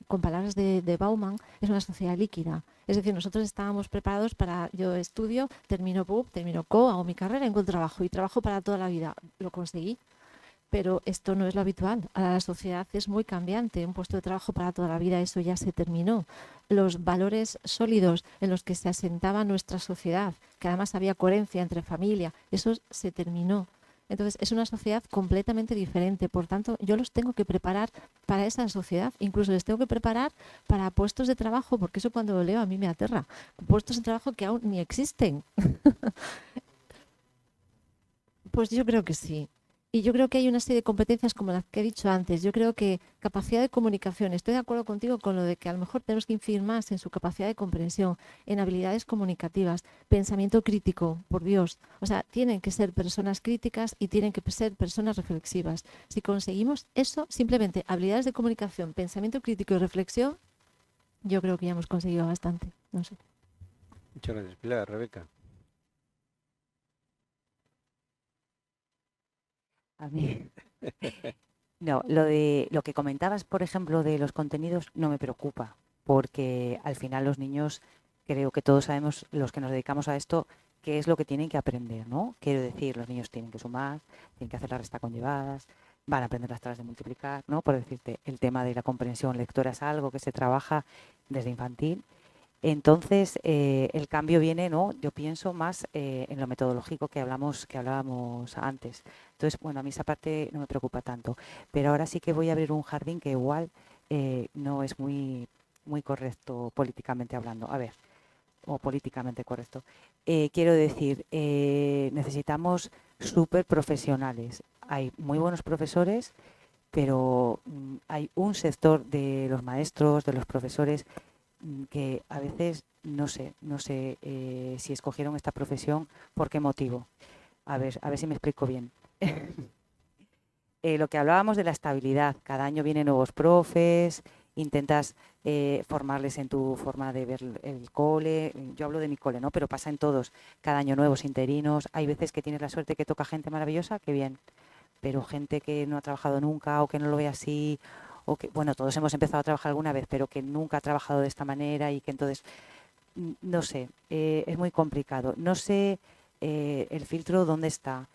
con palabras de Bauman, es una sociedad líquida. Es decir, nosotros estábamos preparados para, yo estudio, termino BUP, termino CO, hago mi carrera, encuentro trabajo y trabajo para toda la vida. Lo conseguí. Pero esto no es lo habitual. Ahora la sociedad es muy cambiante. Un puesto de trabajo para toda la vida, eso ya se terminó. Los valores sólidos en los que se asentaba nuestra sociedad, que además había coherencia entre familia, eso se terminó. Entonces es una sociedad completamente diferente. Por tanto, yo los tengo que preparar para esa sociedad. Incluso les tengo que preparar para puestos de trabajo, porque eso cuando lo leo a mí me aterra. Puestos de trabajo que aún ni existen. Pues yo creo que sí. Y yo creo que hay una serie de competencias como las que he dicho antes. Yo creo que capacidad de comunicación. Estoy de acuerdo contigo con lo de que a lo mejor tenemos que incidir más en su capacidad de comprensión, en habilidades comunicativas, pensamiento crítico, por Dios. O sea, tienen que ser personas críticas y tienen que ser personas reflexivas. Si conseguimos eso, simplemente habilidades de comunicación, pensamiento crítico y reflexión, yo creo que ya hemos conseguido bastante. No sé. Muchas gracias, Pilar. Rebeca. A mí. No, lo que comentabas, por ejemplo, de los contenidos no me preocupa, porque al final los niños, creo que todos sabemos, los que nos dedicamos a esto, qué es lo que tienen que aprender, ¿no? Quiero decir, los niños tienen que sumar, tienen que hacer la resta conllevadas, van a aprender las tablas de multiplicar, ¿no? Por decirte, el tema de la comprensión lectora es algo que se trabaja desde infantil. Entonces, el cambio viene, ¿no? Yo pienso más en lo metodológico que hablábamos antes. Entonces, bueno, a mí esa parte no me preocupa tanto. Pero ahora sí que voy a abrir un jardín que igual no es muy, muy correcto políticamente hablando. A ver, o políticamente correcto. Quiero decir, necesitamos súper profesionales. Hay muy buenos profesores, pero hay un sector de los maestros, de los profesores, que a veces no sé si escogieron esta profesión, ¿por qué motivo? A ver si me explico bien. Lo que hablábamos de la estabilidad, cada año vienen nuevos profes, intentas formarles en tu forma de ver el cole, yo hablo de mi cole, ¿no? Pero pasa en todos, cada año nuevos interinos, hay veces que tienes la suerte que toca gente maravillosa, qué bien, pero gente que no ha trabajado nunca o que no lo ve así, o que, bueno, todos hemos empezado a trabajar alguna vez, pero que nunca ha trabajado de esta manera y que entonces, no sé, es muy complicado. No sé el filtro dónde está.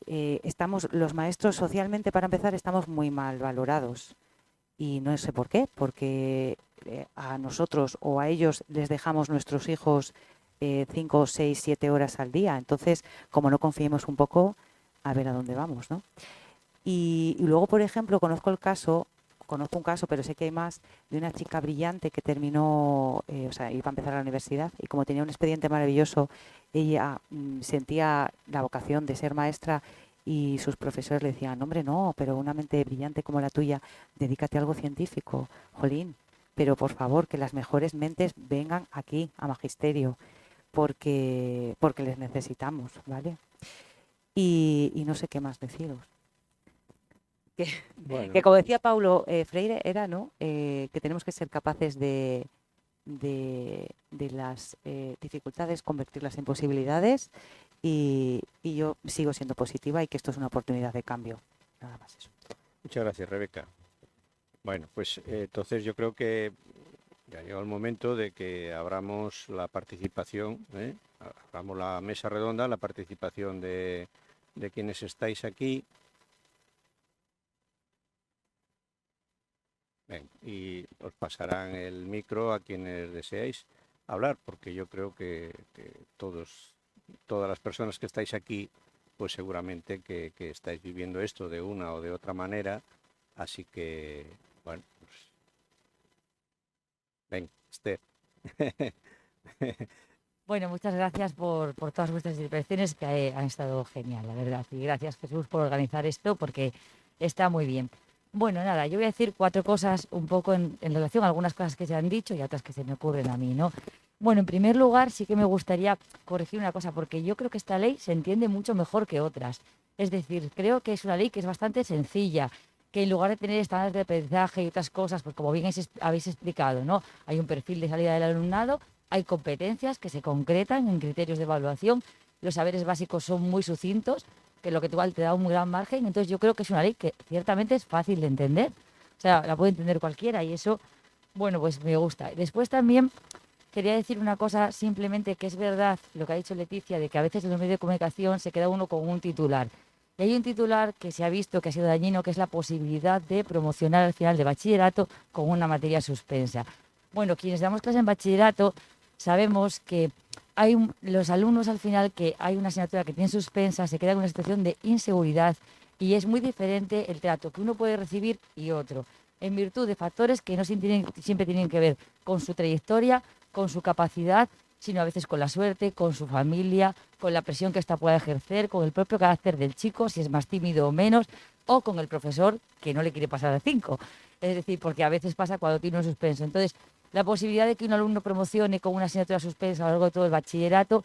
Estamos, los maestros socialmente, para empezar, estamos muy mal valorados. Y no sé por qué, porque a nosotros o a ellos les dejamos nuestros hijos 5, 6, 7 horas al día. Entonces, como no confiemos un poco, a ver a dónde vamos, ¿no? Y luego, por ejemplo, conozco un caso, pero sé que hay más, de una chica brillante que terminó, o sea, iba a empezar la universidad y como tenía un expediente maravilloso, ella sentía la vocación de ser maestra y sus profesores le decían, hombre, no, pero una mente brillante como la tuya, dedícate a algo científico, jolín, pero por favor, que las mejores mentes vengan aquí a Magisterio, porque les necesitamos, ¿vale? Y no sé qué más deciros. Bueno, que como decía Paulo Freire, era, ¿no? Que tenemos que ser capaces de las dificultades, convertirlas en posibilidades y yo sigo siendo positiva y que esto es una oportunidad de cambio. Nada más eso. muchas gracias, Rebeca. Bueno, pues entonces yo creo que ya ha llegado el momento de que abramos la participación, abramos la mesa redonda, la participación de quienes estáis aquí. Ven, y os pasarán el micro a quienes deseáis hablar, porque yo creo que todas las personas que estáis aquí, pues seguramente que estáis viviendo esto de una o de otra manera, así que, bueno, pues, ven, Esther. Bueno, muchas gracias por todas vuestras intervenciones que han estado genial, la verdad. Y gracias, Jesús, por organizar esto porque está muy bien. Bueno, nada, yo voy a decir 4 cosas un poco en relación a algunas cosas que se han dicho y a otras que se me ocurren a mí, ¿no? Bueno, en primer lugar, sí que me gustaría corregir una cosa, porque yo creo que esta ley se entiende mucho mejor que otras. Es decir, creo que es una ley que es bastante sencilla, que en lugar de tener estándares de aprendizaje y otras cosas, pues como bien habéis explicado, ¿no? Hay un perfil de salida del alumnado, hay competencias que se concretan en criterios de evaluación, los saberes básicos son muy sucintos, que lo que igual te da un gran margen, entonces yo creo que es una ley que ciertamente es fácil de entender, o sea, la puede entender cualquiera y eso, bueno, pues me gusta. Después también quería decir una cosa, simplemente que es verdad lo que ha dicho Leticia, de que a veces en los medios de comunicación se queda uno con un titular. Y hay un titular que se ha visto que ha sido dañino, que es la posibilidad de promocionar al final de bachillerato con una materia suspensa. Bueno, quienes damos clase en bachillerato sabemos que hay los alumnos al final que hay una asignatura que tiene suspensa, se queda en una situación de inseguridad y es muy diferente el trato que uno puede recibir y otro, en virtud de factores que no siempre tienen que ver con su trayectoria, con su capacidad, sino a veces con la suerte, con su familia, con la presión que ésta pueda ejercer, con el propio carácter del chico, si es más tímido o menos, o con el profesor que no le quiere pasar a 5. Es decir, porque a veces pasa cuando tiene un suspenso. Entonces, la posibilidad de que un alumno promocione con una asignatura suspensa a lo largo de todo el bachillerato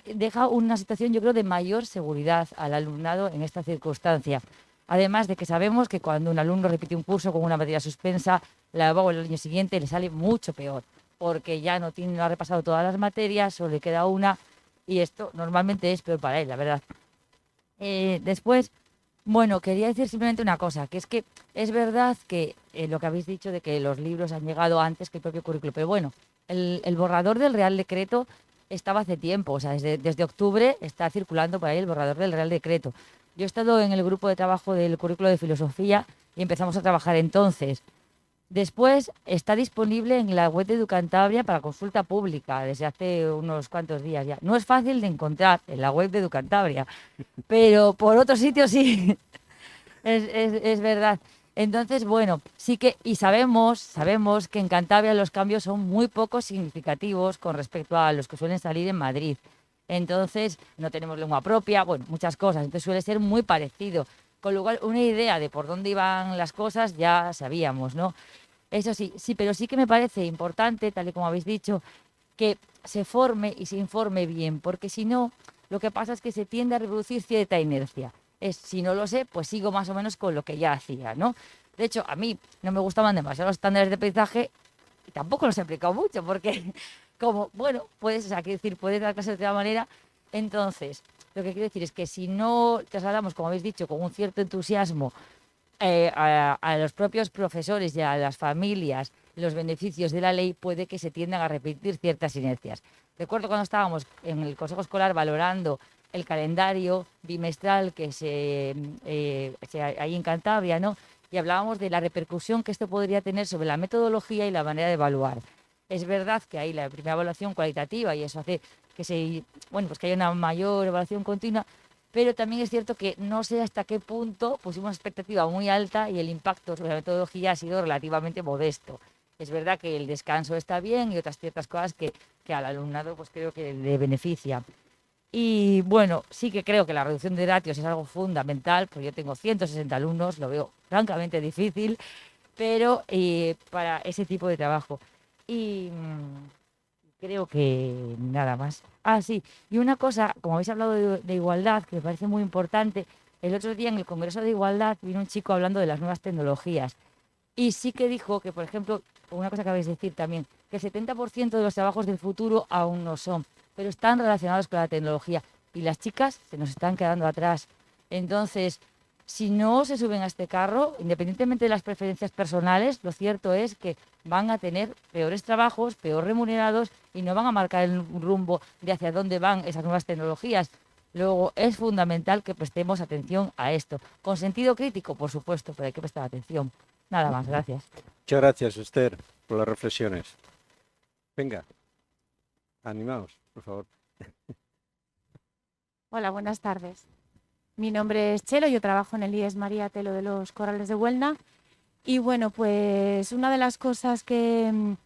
deja una situación, yo creo, de mayor seguridad al alumnado en esta circunstancia. Además de que sabemos que cuando un alumno repite un curso con una materia suspensa, la evalúa el año siguiente le sale mucho peor, porque ya no ha repasado todas las materias, solo le queda una, y esto normalmente es peor para él, la verdad. Después, bueno, quería decir simplemente una cosa, que es que es verdad que lo que habéis dicho de que los libros han llegado antes que el propio currículo, pero bueno, el borrador del Real Decreto estaba hace tiempo, o sea, desde octubre está circulando por ahí el borrador del Real Decreto. Yo he estado en el grupo de trabajo del currículo de filosofía y empezamos a trabajar entonces. Después está disponible en la web de Educantabria para consulta pública desde hace unos cuantos días ya. No es fácil de encontrar en la web de Educantabria, pero por otros sitios sí, es verdad. Entonces, bueno, sí que, y sabemos que en Cantabria los cambios son muy poco significativos con respecto a los que suelen salir en Madrid. Entonces, no tenemos lengua propia, bueno, muchas cosas, entonces suele ser muy parecido. Con lo cual, una idea de por dónde iban las cosas ya sabíamos, ¿no? Eso sí, pero sí que me parece importante, tal y como habéis dicho, que se forme y se informe bien, porque si no, lo que pasa es que se tiende a reproducir cierta inercia. Si no lo sé, pues sigo más o menos con lo que ya hacía, ¿no? De hecho, a mí no me gustaban demasiado los estándares de aprendizaje y tampoco los he aplicado mucho, porque como, bueno, puedes dar clases de otra manera. Entonces, lo que quiero decir es que si no trasladamos, como habéis dicho, con un cierto entusiasmo a los propios profesores y a las familias los beneficios de la ley, puede que se tiendan a repetir ciertas inercias. Recuerdo cuando estábamos en el Consejo Escolar valorando el calendario bimestral que hay en Cantabria, ¿no? Y hablábamos de la repercusión que esto podría tener sobre la metodología y la manera de evaluar. Es verdad que hay la primera evaluación cualitativa y eso hace que que haya una mayor evaluación continua, pero también es cierto que no sé hasta qué punto pusimos una expectativa muy alta y el impacto sobre la metodología ha sido relativamente modesto. Es verdad que el descanso está bien y otras ciertas cosas que al alumnado pues creo que le beneficia. Y bueno, sí que creo que la reducción de ratios es algo fundamental, porque yo tengo 160 alumnos, lo veo francamente difícil, pero para ese tipo de trabajo. Y creo que nada más. Ah, sí, y una cosa, como habéis hablado de igualdad, que me parece muy importante, El otro día en el Congreso de Igualdad vino un chico hablando de las nuevas tecnologías y sí que dijo que, por ejemplo, una cosa que habéis de decir también, que el 70% de los trabajos del futuro aún no son, pero están relacionados con la tecnología y las chicas se nos están quedando atrás. Entonces, si no se suben a este carro, independientemente de las preferencias personales, lo cierto es que van a tener peores trabajos, peor remunerados y no van a marcar el rumbo de hacia dónde van esas nuevas tecnologías. Luego, es fundamental que prestemos atención a esto. Con sentido crítico, por supuesto, pero hay que prestar atención. Nada más, gracias. Muchas gracias, Esther, por las reflexiones. Venga, animaos, por favor. Hola, buenas tardes. Mi nombre es Chelo, yo trabajo en el IES María Telo de los Corrales de Huelna. Y bueno, pues una de las cosas que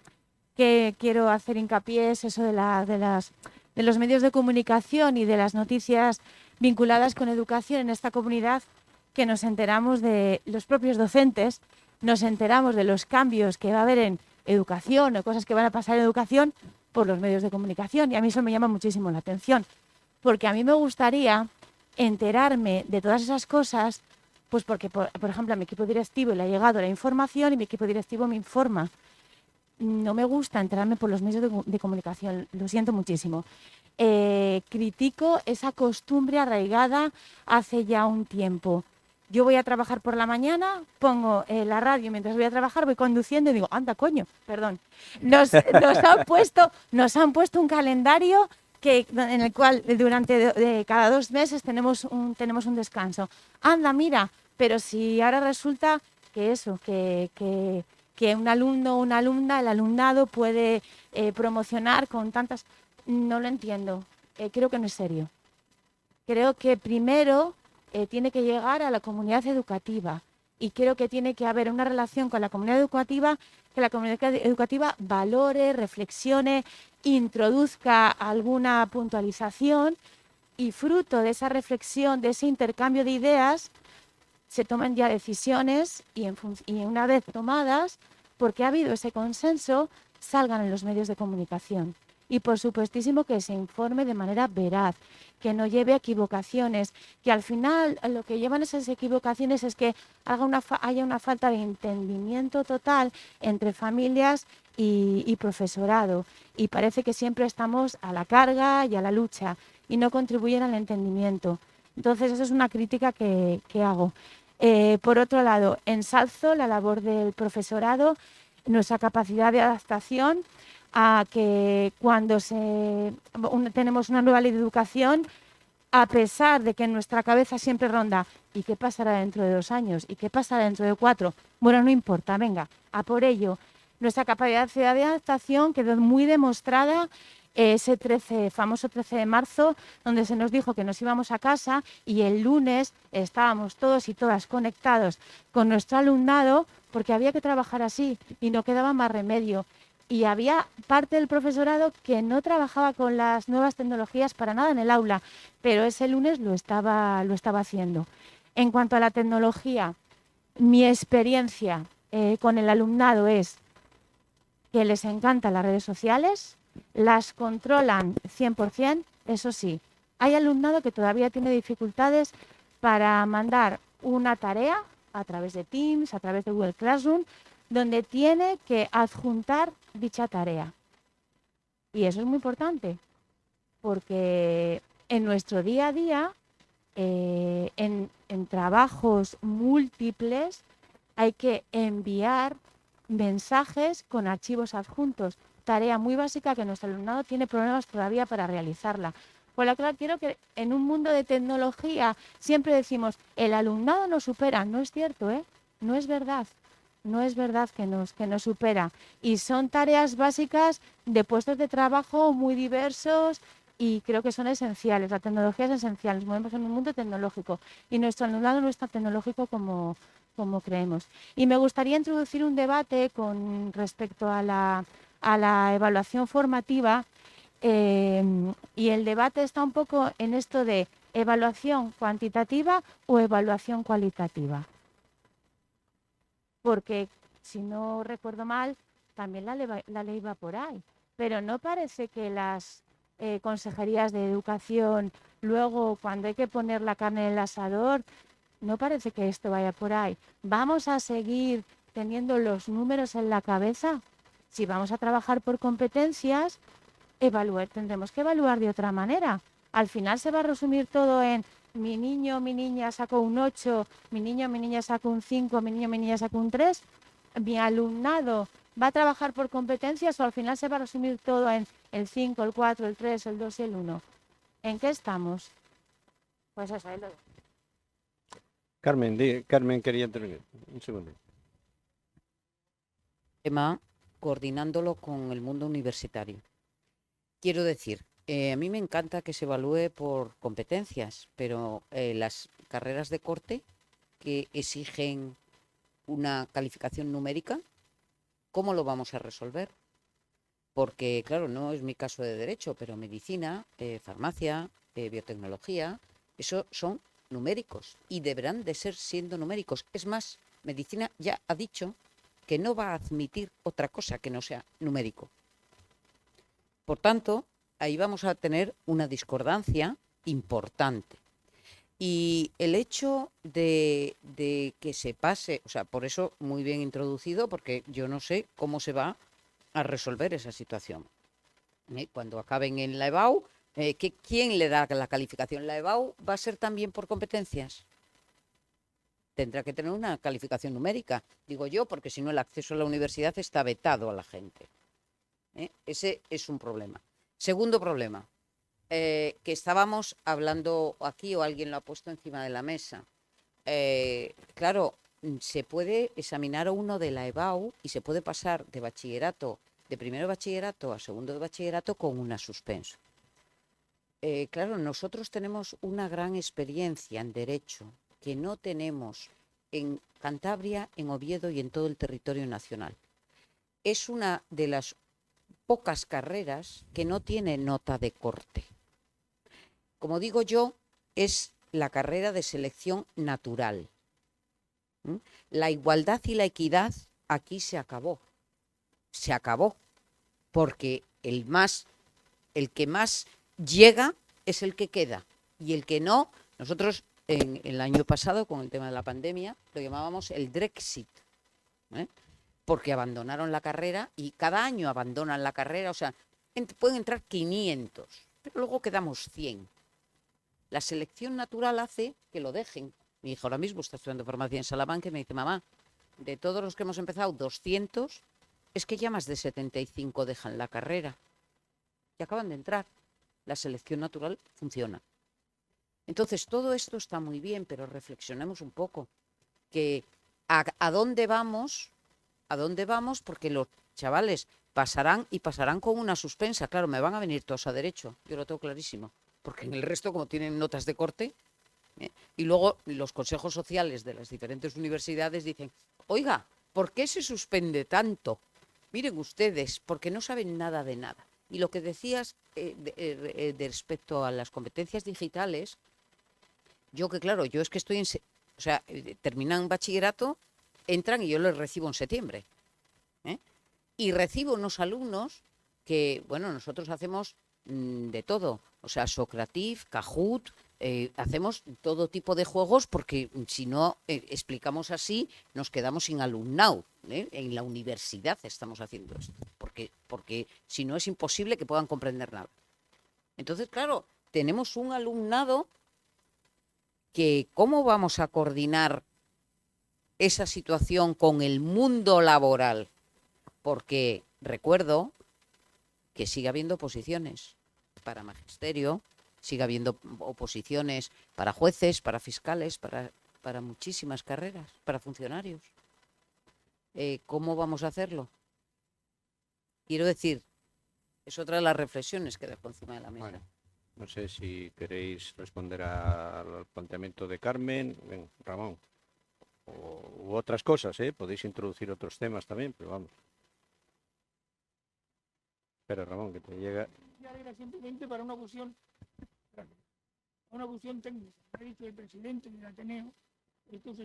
quiero hacer hincapié es eso de los medios de comunicación y de las noticias vinculadas con educación en esta comunidad, que nos enteramos de los propios docentes, nos enteramos de los cambios que va a haber en educación o cosas que van a pasar en educación por los medios de comunicación. Y a mí eso me llama muchísimo la atención, porque a mí me gustaría enterarme de todas esas cosas, pues porque, por ejemplo, a mi equipo directivo le ha llegado la información y mi equipo directivo me informa. No me gusta enterarme por los medios de comunicación, lo siento muchísimo. Critico esa costumbre arraigada hace ya un tiempo. Yo voy a trabajar por la mañana, pongo la radio mientras voy a trabajar, voy conduciendo y digo, anda coño, perdón. Nos han puesto un calendario en el cual durante cada 2 meses tenemos un descanso. Anda, mira, pero si ahora resulta que eso, que un alumno o una alumna, el alumnado puede promocionar con tantas... No lo entiendo, creo que no es serio. Creo que primero tiene que llegar a la comunidad educativa y creo que tiene que haber una relación con la comunidad educativa, que la comunidad educativa valore, reflexione, introduzca alguna puntualización y fruto de esa reflexión, de ese intercambio de ideas, se toman ya decisiones y una vez tomadas, porque ha habido ese consenso, salgan en los medios de comunicación. Y por supuestísimo que se informe de manera veraz, que no lleve a equivocaciones, que al final lo que llevan esas equivocaciones es que haya una falta de entendimiento total entre familias y profesorado. Y parece que siempre estamos a la carga y a la lucha y no contribuyen al entendimiento. Entonces, eso es una crítica que hago. Por otro lado, ensalzo la labor del profesorado, nuestra capacidad de adaptación a que cuando tenemos una nueva ley de educación, a pesar de que en nuestra cabeza siempre ronda ¿y qué pasará dentro de 2 años? ¿Y qué pasará dentro de 4? Bueno, no importa, venga, a por ello. Nuestra capacidad de adaptación quedó muy demostrada ese famoso 13 de marzo, donde se nos dijo que nos íbamos a casa y el lunes estábamos todos y todas conectados con nuestro alumnado porque había que trabajar así y no quedaba más remedio. Y había parte del profesorado que no trabajaba con las nuevas tecnologías para nada en el aula, pero ese lunes lo estaba haciendo. En cuanto a la tecnología, mi experiencia con el alumnado es que les encantan las redes sociales, las controlan 100%, eso sí. Hay alumnado que todavía tiene dificultades para mandar una tarea a través de Teams, a través de Google Classroom, donde tiene que adjuntar dicha tarea. Y eso es muy importante, porque en nuestro día a día, en trabajos múltiples, hay que enviar mensajes con archivos adjuntos. Tarea muy básica que nuestro alumnado tiene problemas todavía para realizarla. Por lo que quiero que en un mundo de tecnología siempre decimos, el alumnado nos supera. No es cierto, ¿eh? No es verdad. No es verdad que nos supera. Y son tareas básicas de puestos de trabajo muy diversos y creo que son esenciales. La tecnología es esencial. Nos movemos en un mundo tecnológico y nuestro alumnado no es tan tecnológico como creemos. Y me gustaría introducir un debate con respecto a la evaluación formativa y el debate está un poco en esto de evaluación cuantitativa o evaluación cualitativa. Porque, si no recuerdo mal, también la ley va por ahí. Pero no parece que las consejerías de educación, luego cuando hay que poner la carne en el asador, no parece que esto vaya por ahí. ¿Vamos a seguir teniendo los números en la cabeza? Si vamos a trabajar por competencias, tendremos que evaluar de otra manera. Al final se va a resumir todo en mi niño, mi niña sacó un 8, mi niño, mi niña sacó un 5, mi niño, mi niña sacó un 3. Mi alumnado va a trabajar por competencias o al final se va a resumir todo en el 5, el 4, el 3, el 2 y el 1. ¿En qué estamos? Pues eso, ahí lo dejo. Carmen quería intervenir. Un segundo. Tema coordinándolo con el mundo universitario. Quiero decir, a mí me encanta que se evalúe por competencias, pero las carreras de corte que exigen una calificación numérica, ¿cómo lo vamos a resolver? Porque, claro, no es mi caso de derecho, pero medicina, farmacia, biotecnología, eso son numéricos y deberán de ser siendo numéricos. Es más, medicina ya ha dicho que no va a admitir otra cosa que no sea numérico. Por tanto, ahí vamos a tener una discordancia importante. Y el hecho de que se pase, o sea, por eso muy bien introducido, porque yo no sé cómo se va a resolver esa situación. Cuando acaben en la EBAU, ¿quién le da la calificación? ¿La EBAU va a ser también por competencias? Tendrá que tener una calificación numérica, digo yo, porque si no el acceso a la universidad está vetado a la gente. Ese es un problema. Segundo problema, que estábamos hablando aquí o alguien lo ha puesto encima de la mesa. Claro, se puede examinar uno de la EBAU y se puede pasar de bachillerato, de primero de bachillerato a segundo de bachillerato con una suspenso. Claro, nosotros tenemos una gran experiencia en derecho que no tenemos en Cantabria, en Oviedo y en todo el territorio nacional. Es una de las pocas carreras que no tiene nota de corte. Como digo yo, es la carrera de selección natural. La igualdad y la equidad aquí se acabó. Se acabó. Porque el que más llega es el que queda. Y el que no, nosotros en el año pasado, con el tema de la pandemia, lo llamábamos el Drexit. Porque abandonaron la carrera y cada año abandonan la carrera. O sea, pueden entrar 500, pero luego quedamos 100. La selección natural hace que lo dejen. Mi hijo ahora mismo está estudiando farmacia en Salamanca y me dice, mamá, de todos los que hemos empezado, 200, es que ya más de 75 dejan la carrera. Y acaban de entrar. La selección natural funciona. Entonces, todo esto está muy bien, pero reflexionemos un poco. Que ¿a dónde vamos? ¿A dónde vamos? Porque los chavales pasarán con una suspensa. Claro, me van a venir todos a derecho. Yo lo tengo clarísimo. Porque en el resto, como tienen notas de corte, y luego los consejos sociales de las diferentes universidades dicen, oiga, ¿por qué se suspende tanto? Miren ustedes, porque no saben nada de nada. Y lo que decías respecto a las competencias digitales, yo es que estoy terminan bachillerato, entran y yo les recibo en septiembre. Y recibo unos alumnos que, bueno, nosotros hacemos de todo, o sea, Socratif, Kahoot, hacemos todo tipo de juegos porque si no explicamos así, nos quedamos sin alumnado. En la universidad estamos haciendo esto, porque si no es imposible que puedan comprender nada. Entonces, claro, tenemos un alumnado que ¿cómo vamos a coordinar esa situación con el mundo laboral? Porque recuerdo que sigue habiendo oposiciones para magisterio, sigue habiendo oposiciones para jueces, para fiscales, para muchísimas carreras, para funcionarios. ¿Cómo vamos a hacerlo? Quiero decir, es otra de las reflexiones que dejo encima de la mesa. Bueno, no sé si queréis responder al planteamiento de Carmen, Ramón, u otras cosas, podéis introducir otros temas también, pero vamos. Espera, Ramón, que te llega. Era simplemente para una cuestión técnica. Ha dicho el presidente del Ateneo, esto se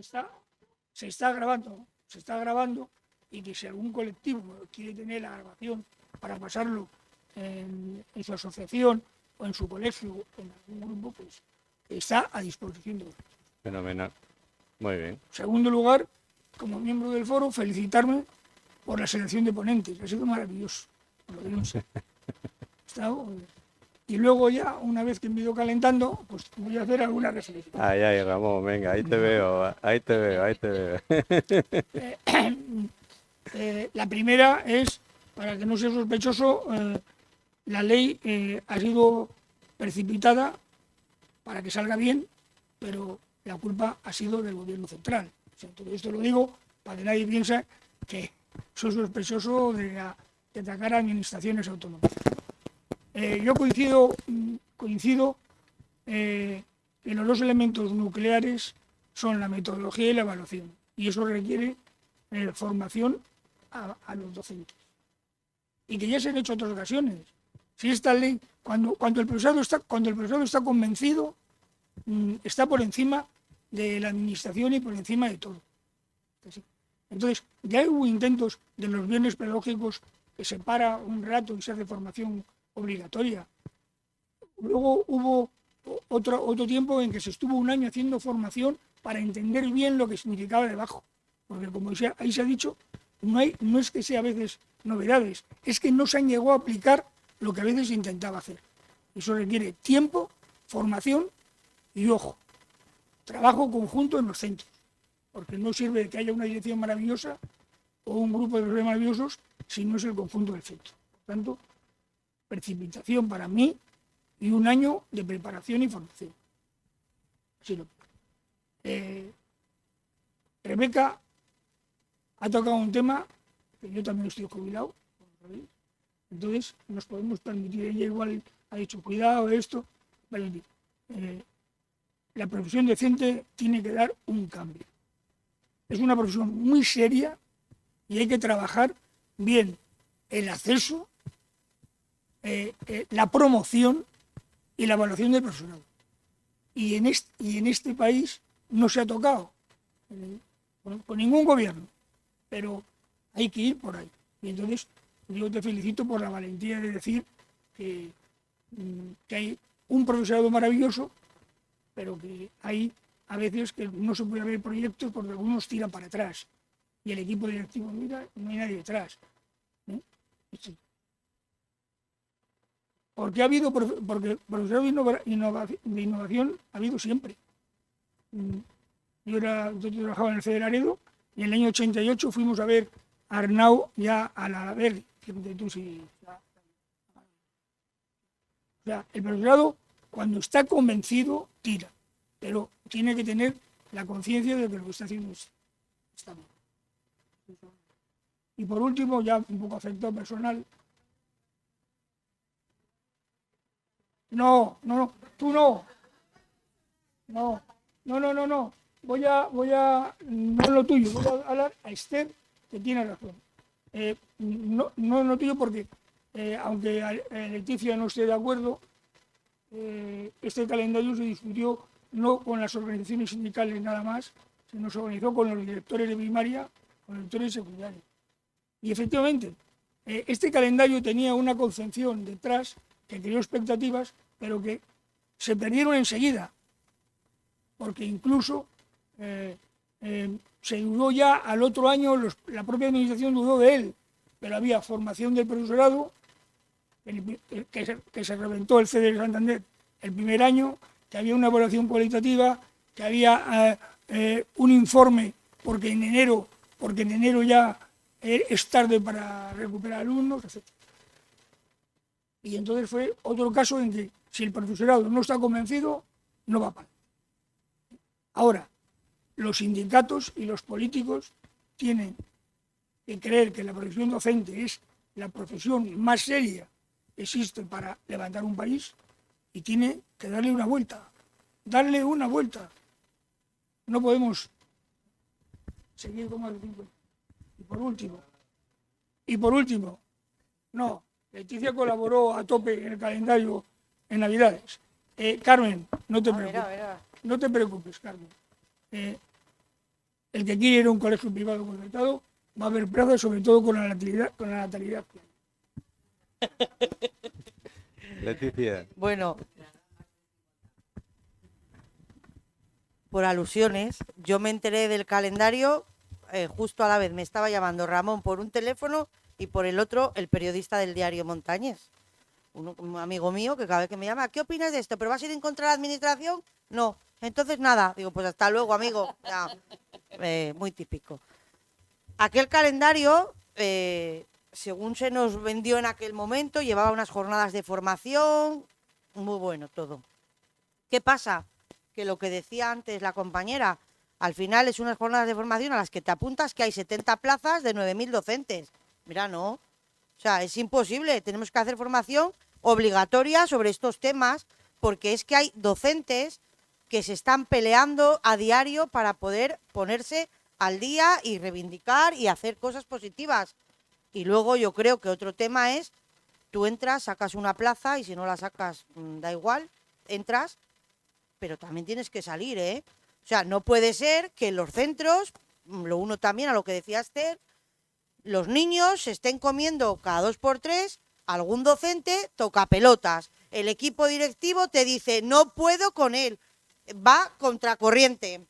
está grabando y que si algún colectivo quiere tener la grabación para pasarlo en su asociación o en su colegio o en algún grupo, pues está a disposición de vosotros. Fenomenal. Muy bien. En segundo lugar, como miembro del foro, felicitarme por la selección de ponentes. Ha sido maravilloso. Lo digo en serio. Y luego ya, una vez que me he ido calentando, pues voy a hacer alguna reflexión. Ay, ay, Ramón, venga, ahí te veo, ahí te veo, ahí te veo. La primera es, para que no sea sospechoso, la ley ha sido precipitada para que salga bien, pero la culpa ha sido del gobierno central. O sea, todo esto lo digo para que nadie piense que soy sospechoso de atacar a administraciones autónomas. Yo coincido que los dos elementos nucleares son la metodología y la evaluación, y eso requiere formación a los docentes. Y que ya se han hecho otras ocasiones. Si esta ley, cuando el profesorado está convencido, está por encima de la administración y por encima de todo. Entonces, ya hubo intentos de los bienes pedagógicos que se para un rato y se hace formación obligatoria. Luego hubo otro tiempo en que se estuvo un año haciendo formación para entender bien lo que significaba debajo. Porque como ahí se ha dicho, no es que sea a veces novedades, es que no se han llegado a aplicar lo que a veces se intentaba hacer. Eso requiere tiempo, formación y, ojo, trabajo conjunto en los centros. Porque no sirve que haya una dirección maravillosa o un grupo de profesores maravillosos si no es el conjunto del centro. Por tanto, precipitación para mí y un año de preparación y formación. Así lo Rebeca ha tocado un tema que yo también estoy jubilado, entonces nos podemos permitir, ella igual ha dicho cuidado esto, la profesión docente tiene que dar un cambio. Es una profesión muy seria y hay que trabajar bien el acceso, la promoción y la evaluación del profesorado. Y en este país no se ha tocado por ningún gobierno, pero hay que ir por ahí. Y entonces yo te felicito por la valentía de decir que hay un profesorado maravilloso, pero que hay a veces que no se puede ver proyectos porque algunos tiran para atrás y el equipo directivo mira y no hay nadie detrás. Sí. Porque profesorado de innovación ha habido siempre. Yo trabajaba en el CEDE Laredo y en el año 88 fuimos a ver a Arnau ya a la Verdi. Fíjate tú si... O sea, el profesorado cuando está convencido tira, pero tiene que tener la conciencia de que lo que está haciendo está bien. Y por último, ya un poco afectado personal. No, tú no. No. No es lo tuyo, voy a hablar a Esther, que tiene razón. No es lo tuyo porque, aunque Leticia no esté de acuerdo, este calendario se discutió no con las organizaciones sindicales nada más, sino se organizó con los directores de primaria, con los directores de secundaria. Y efectivamente, este calendario tenía una concepción detrás que creó expectativas, pero que se perdieron enseguida, porque incluso se dudó ya al otro año, la propia administración dudó de él, pero había formación del profesorado, que se reventó el CEDE de Santander el primer año, que había una evaluación cualitativa, que había un informe, porque en enero ya es tarde para recuperar alumnos, etc. Y entonces fue otro caso en que si el profesorado no está convencido, no va para. Ahora, los sindicatos y los políticos tienen que creer que la profesión docente es la profesión más seria que existe para levantar un país y tiene que darle una vuelta. Darle una vuelta. No podemos seguir como al principio. Y por último, no, Leticia colaboró a tope en el calendario en Navidades. Carmen, no te preocupes. No te preocupes, Carmen. El que quiere ir a un colegio privado concertado va a haber plazas, sobre todo con la natalidad. Leticia. Bueno, por alusiones, yo me enteré del calendario justo a la vez. Me estaba llamando Ramón por un teléfono y por el otro el periodista del diario Montañés. Un amigo mío que cada vez que me llama, ¿qué opinas de esto? ¿Pero vas a ir en contra de la administración? No. Entonces nada. Digo, pues hasta luego, amigo. Ya, muy típico. Aquel calendario, según se nos vendió en aquel momento, llevaba unas jornadas de formación, muy bueno todo. ¿Qué pasa? Que lo que decía antes la compañera, al final es unas jornadas de formación a las que te apuntas que hay 70 plazas de 9.000 docentes. Mira, no. O sea, es imposible. Tenemos que hacer formación obligatoria sobre estos temas porque es que hay docentes que se están peleando a diario para poder ponerse al día y reivindicar y hacer cosas positivas. Y luego yo creo que otro tema es, tú entras, sacas una plaza y si no la sacas, da igual, entras, pero también tienes que salir, ¿eh? O sea, no puede ser que en los centros, lo uno también a lo que decía Esther, los niños se estén comiendo cada 2 por 3, algún docente toca pelotas, el equipo directivo te dice, no puedo con él, va contracorriente.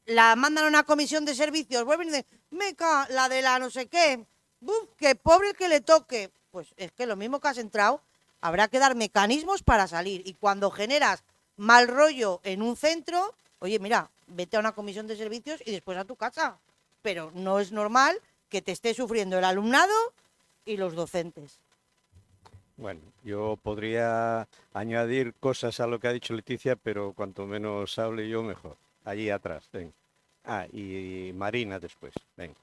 La mandan a una comisión de servicios, vuelven y dicen, meca, la de la no sé qué, ¡buf! Que pobre el que le toque. Pues es que lo mismo que has entrado, habrá que dar mecanismos para salir. Y cuando generas mal rollo en un centro, oye, mira, vete a una comisión de servicios y después a tu casa. Pero no es normal que te esté sufriendo el alumnado y los docentes. Bueno, yo podría añadir cosas a lo que ha dicho Leticia, pero cuanto menos hable yo, mejor. Allí atrás, ven. Ah, y Marina después, ven.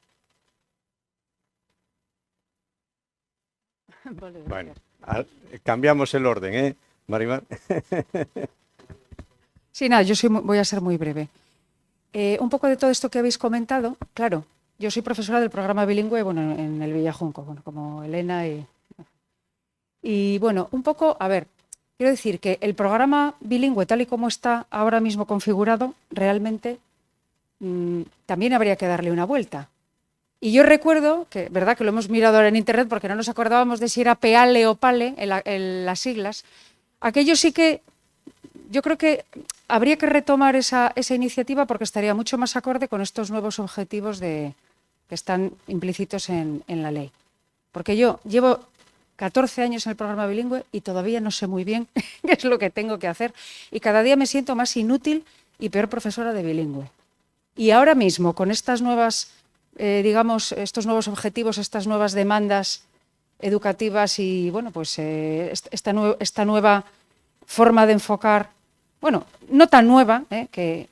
Bueno, cambiamos el orden, ¿eh, Marimar? Sí, nada, voy a ser muy breve. Un poco de todo esto que habéis comentado, claro, yo soy profesora del programa bilingüe, bueno, en el Villajunco, bueno, como Elena y bueno, un poco, a ver, quiero decir que el programa bilingüe tal y como está ahora mismo configurado, realmente también habría que darle una vuelta. Y yo recuerdo que, verdad que lo hemos mirado ahora en internet porque no nos acordábamos de si era PEALE o PALE en las siglas, aquello sí que yo creo que habría que retomar esa iniciativa porque estaría mucho más acorde con estos nuevos objetivos que están implícitos en la ley. Porque yo llevo 14 años en el programa bilingüe y todavía no sé muy bien qué es lo que tengo que hacer y cada día me siento más inútil y peor profesora de bilingüe. Y ahora mismo, con estas nuevas, digamos, estos nuevos objetivos, estas nuevas demandas educativas y, bueno, pues esta nueva forma de enfocar, bueno, no tan nueva, que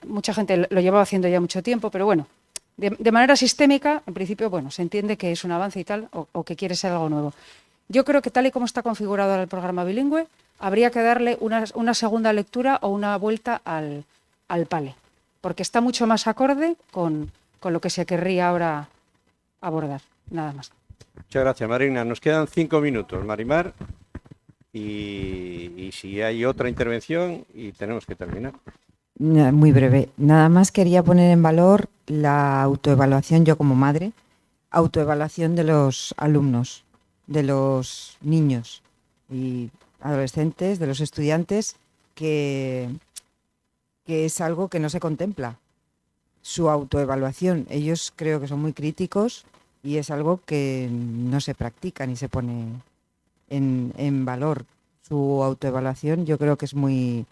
mucha gente lo llevaba haciendo ya mucho tiempo, pero bueno, de manera sistémica, en principio, bueno, se entiende que es un avance y tal, o que quiere ser algo nuevo. Yo creo que tal y como está configurado ahora el programa bilingüe, habría que darle una segunda lectura o una vuelta al PALE, porque está mucho más acorde con lo que se querría ahora abordar, nada más. Muchas gracias, Marina. Nos quedan 5 minutos, Marimar, y si hay otra intervención y tenemos que terminar. Muy breve. Nada más quería poner en valor la autoevaluación, yo como madre, autoevaluación de los alumnos, de los niños y adolescentes, de los estudiantes, que es algo que no se contempla. Su autoevaluación, ellos creo que son muy críticos y es algo que no se practica ni se pone en valor. Su autoevaluación yo creo que es muy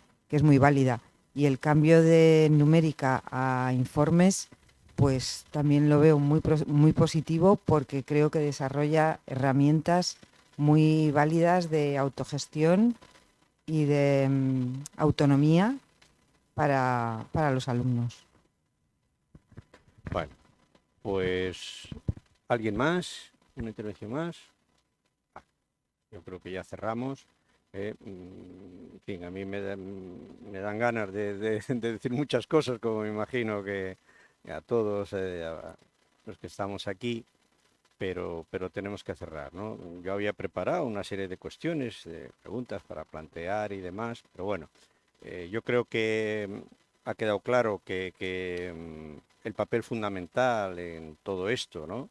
válida. Y el cambio de numérica a informes, pues también lo veo muy positivo porque creo que desarrolla herramientas muy válidas de autogestión y de autonomía para los alumnos. Bueno, pues ¿alguien más? ¿Una intervención más? Yo creo que ya cerramos. En fin, a mí me dan ganas de decir muchas cosas, como me imagino que a todos a los que estamos aquí, pero tenemos que cerrar, ¿no? Yo había preparado una serie de cuestiones, de preguntas para plantear y demás, pero bueno, yo creo que ha quedado claro que el papel fundamental en todo esto, ¿no?,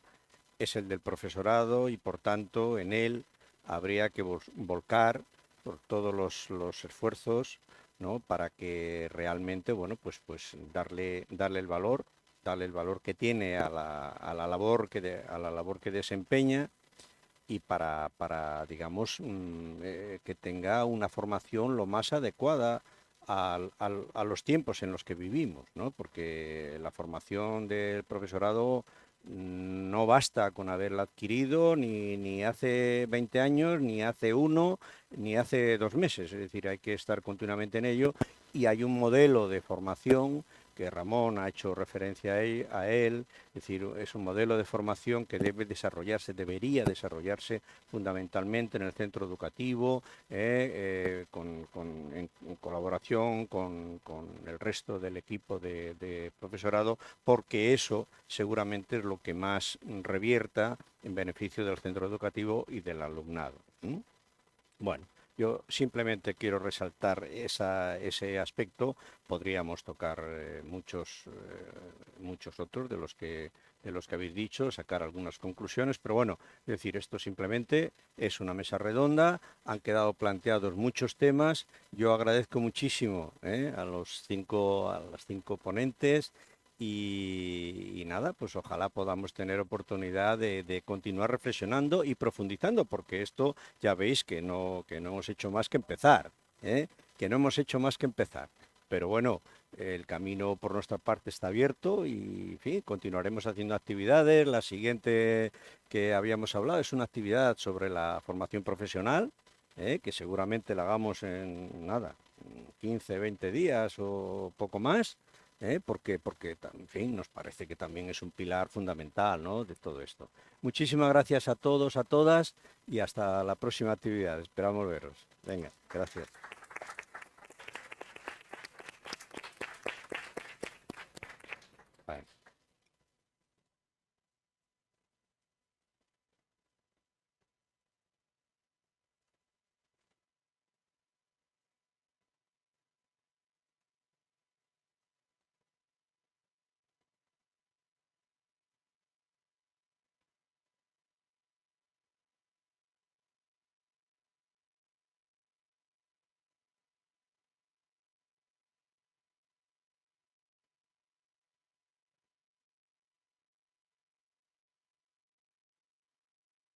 es el del profesorado y, por tanto, en él habría que volcar por todos los esfuerzos, ¿no? Para que realmente, bueno, pues darle el valor que tiene a la labor que desempeña, y para digamos, que tenga una formación lo más adecuada a los tiempos en los que vivimos, ¿no? Porque la formación del profesorado no basta con haberla adquirido ni hace 20 años, ni hace 1, ni hace 2 meses. Es decir, hay que estar continuamente en ello, y hay un modelo de formación que Ramón ha hecho referencia a él, es decir, es un modelo de formación que debería desarrollarse fundamentalmente en el centro educativo, en colaboración con el resto del equipo de profesorado, porque eso seguramente es lo que más revierta en beneficio del centro educativo y del alumnado. Bueno, yo simplemente quiero resaltar ese aspecto. Podríamos tocar muchos otros de los que habéis dicho, sacar algunas conclusiones, pero bueno, es decir, esto simplemente es una mesa redonda, han quedado planteados muchos temas. Yo agradezco muchísimo a las cinco ponentes. Y nada, pues ojalá podamos tener oportunidad de continuar reflexionando y profundizando, porque esto ya veis que no hemos hecho más que empezar, que no hemos hecho más que empezar. Pero bueno, el camino por nuestra parte está abierto y, en fin, continuaremos haciendo actividades. La siguiente que habíamos hablado es una actividad sobre la formación profesional, que seguramente la hagamos en 15, 20 días o poco más. Porque en fin, nos parece que también es un pilar fundamental, ¿no?, de todo esto. Muchísimas gracias a todos, a todas, y hasta la próxima actividad. Esperamos veros. Venga, gracias.